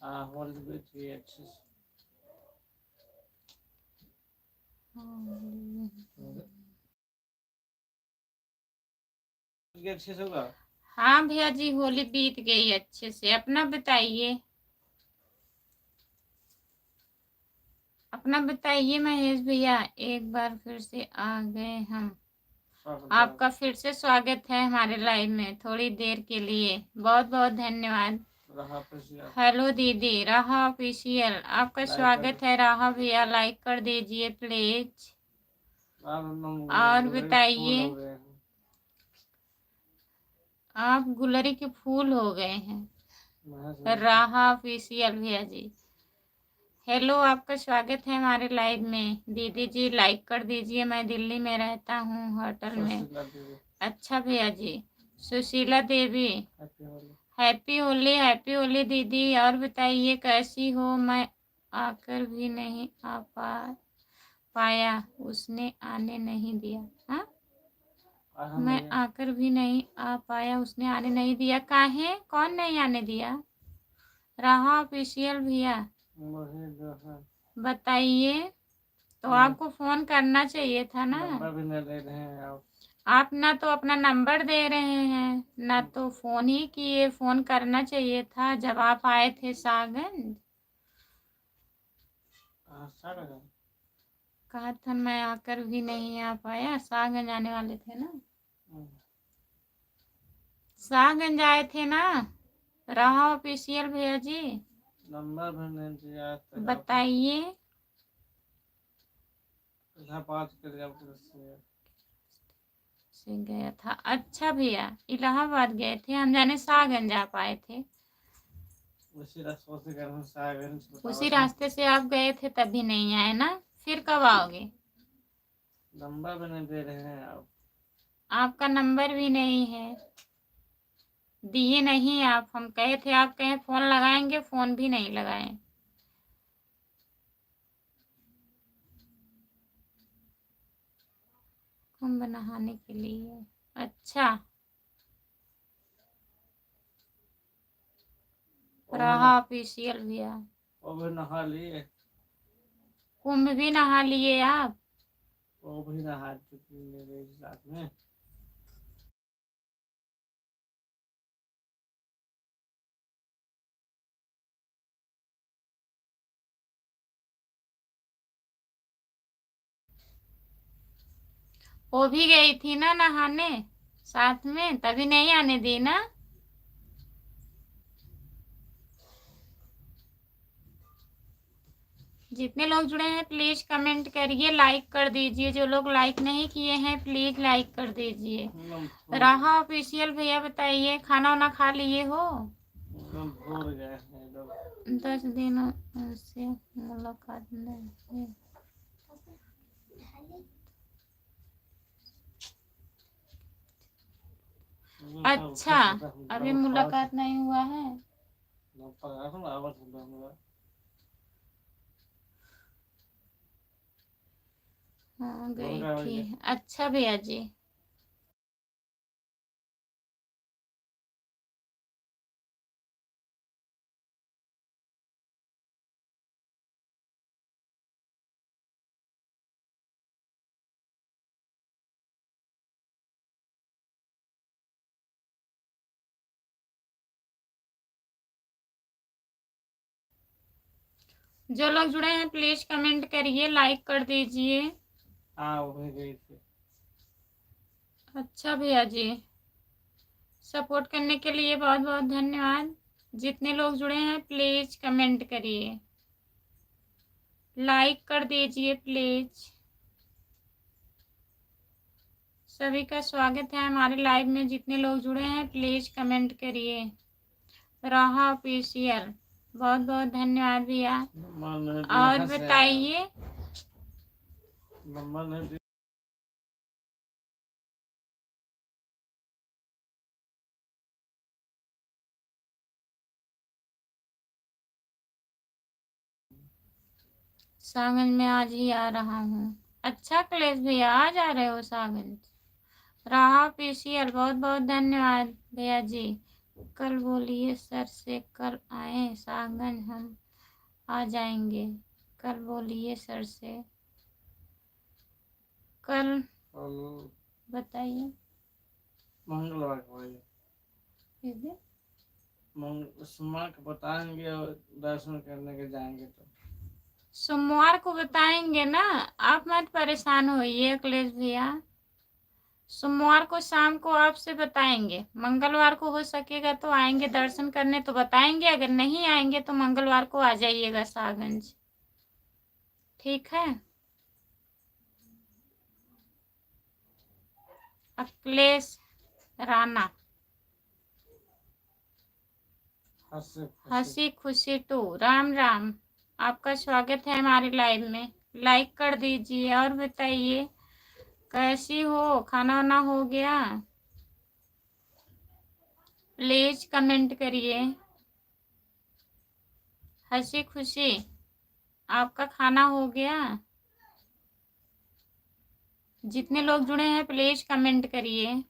होली भी थी अच्छे से। ये अच्छे से होगा। हाँ भैया जी, होली बीत गई अच्छे से। अपना बताइए, अपना बताइए महेश भैया। एक बार फिर से आ गए हम। आपका फिर से स्वागत है हमारे लाइव में थोड़ी देर के लिए। बहुत बहुत धन्यवाद। हेलो दीदी, राहा ऑफिशियल, आपका स्वागत है राहा भैया। लाइक कर दीजिए प्लीज। और बताइए, आप गुलरी के फूल हो गए हैं। राहा ऑफिशियल भैया जी, हेलो, आपका स्वागत है हमारे लाइव में। दीदी जी लाइक कर दीजिए। मैं दिल्ली में रहता हूँ, होटल में। अच्छा भैया जी। सुशीला देवी, हैप्पी होली। हैप्पी होली दीदी। और बताइए कैसी हो? मैं आकर भी नहीं आ पाया, उसने आने नहीं दिया। हाँ, मैं आकर भी नहीं आ पाया, उसने आने नहीं दिया। काहे? कौन नहीं आने दिया? राहा ऑफिशियल भैया बताइए। तो आपको फोन करना चाहिए था ना। नंबर भी नहीं दे रहे हैं आप ना तो अपना नंबर दे रहे हैं, ना तो फोन ही किए। फोन करना चाहिए था जब आप आए थे सागंज। कहा था मैं आकर भी नहीं आ पाया, सागंज आने वाले थे ना। सागंज आए थे ना राहा ऑफिशियल भैया जी। नंबर भी नहीं दिया। बताइए। बात कर से गया था। अच्छा भैया, इलाहाबाद गए थे, हम जाने सागंज आ पाए थे। उसी रास्ते से गए सागंज। उसी रास्ते से आप गए थे तभी नहीं आए ना। फिर कब आओगे? नंबर भी नहीं दे रहे हैं आप। आपका नंबर भी नहीं है, दिए नहीं आप। हम कहे थे, आप कहे फोन लगाएंगे, फोन भी नहीं लगाए। कुंभ नहाने के लिए। अच्छा, राहा ऑफिशियल भैया, वो भी नहा लिए। कुंभ भी नहा लिए आप? वो भी नहा चुकी मेरे साथ में। वो भी गई थी ना नहाने साथ में, तभी नहीं आने दी ना। जितने लोग जुड़े हैं प्लीज कमेंट करिए, लाइक कर दीजिए। जो लोग लाइक नहीं किए हैं प्लीज लाइक कर दीजिए। राहा ऑफिशियल भैया बताइए, खाना वाना खा लिए हो? भूल गए हैं लोग। 10 दिनों से मुलाकात नहीं। अच्छा, अभी मुलाकात नहीं हुआ है। हाँ गई थी। अच्छा भैया जी। जो लोग जुड़े हैं प्लीज कमेंट करिए, लाइक कर दीजिए। हाँ वो भी गई थी। अच्छा भैया जी, सपोर्ट करने के लिए बहुत बहुत धन्यवाद। जितने लोग जुड़े हैं प्लीज कमेंट करिए, लाइक कर दीजिए प्लीज। सभी का स्वागत है हमारे लाइव में। जितने लोग जुड़े हैं प्लीज कमेंट करिए। राहा ऑफिशियल, बहुत बहुत धन्यवाद भैया। और बताइए, सागंज में आज ही आ रहा हूँ। अच्छा कलेश भैया, आज आ रहे हो सागंज? राहा ऑफिशियल, बहुत बहुत धन्यवाद भैया जी। कल बोलिए सर से कल आए सागंज हम आ जाएंगे। कल बोलिए सर से कल कल बताइए। मंगलवार को आइए। किस दिन? सोमवार को बताएंगे और दर्शन करने के जाएंगे तो। सोमवार को बताएंगे ना, आप मत परेशान होइए अखिलेश भैया। सोमवार को शाम को आपसे बताएंगे, मंगलवार को हो सकेगा तो आएंगे दर्शन करने तो बताएंगे, अगर नहीं आएंगे तो मंगलवार को आ जाइएगा सागंज, ठीक है। अखिलेश राणा हंसी खुशी टू, राम राम, आपका स्वागत है हमारे लाइव में। लाइक कर दीजिए और बताइए कैसी हो, खाना वाना हो गया? प्लीज कमेंट करिए। हंसी खुशी, आपका खाना हो गया? जितने लोग जुड़े हैं प्लीज कमेंट करिए।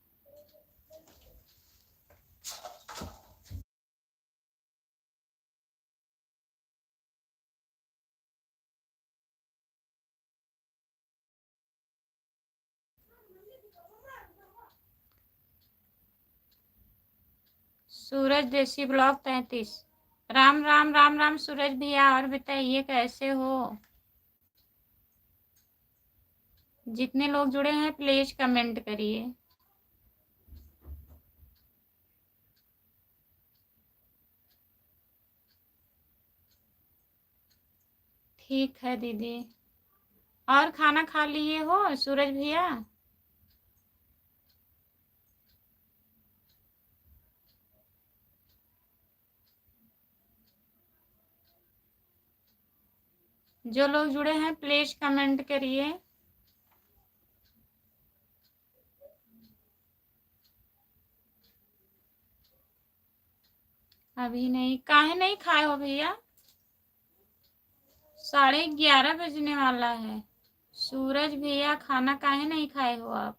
सूरज देसी ब्लॉग 33, राम राम राम राम सूरज भैया, और बताइए कैसे हो? जितने लोग जुड़े हैं प्लीज कमेंट करिए। ठीक है दीदी, और खाना खा लिए हो सूरज भैया? जो लोग जुड़े हैं प्लीज कमेंट करिए। अभी नहीं, काहे नहीं खाए हो भैया? 11:30 बजने वाला है। सूरज भैया खाना काहे नहीं खाए हो आप?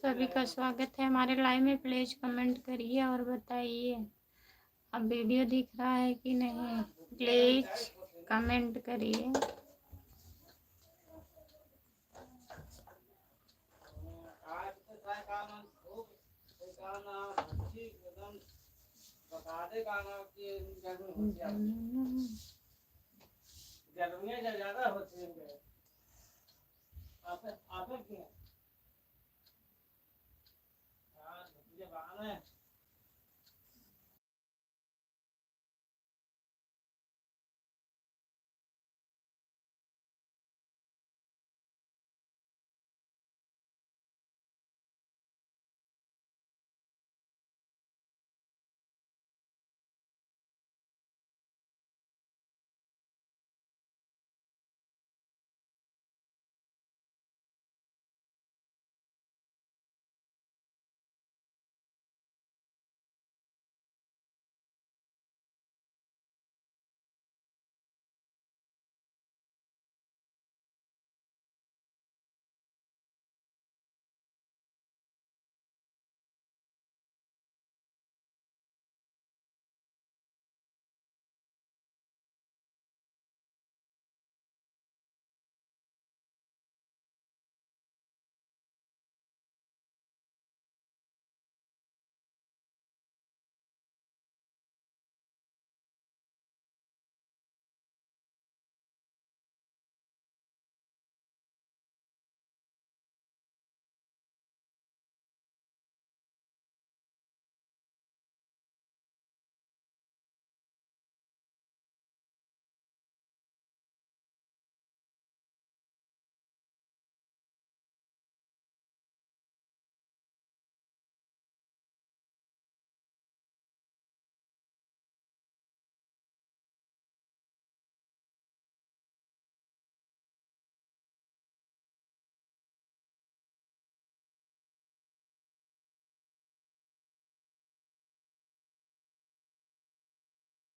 सभी का स्वागत है हमारे लाइव में, प्लीज कमेंट करिए और बताइए अब वीडियो दिख रहा है कि नहीं, प्लीज कमेंट करिए। गर्मियाँ ज्यादा होती है। आप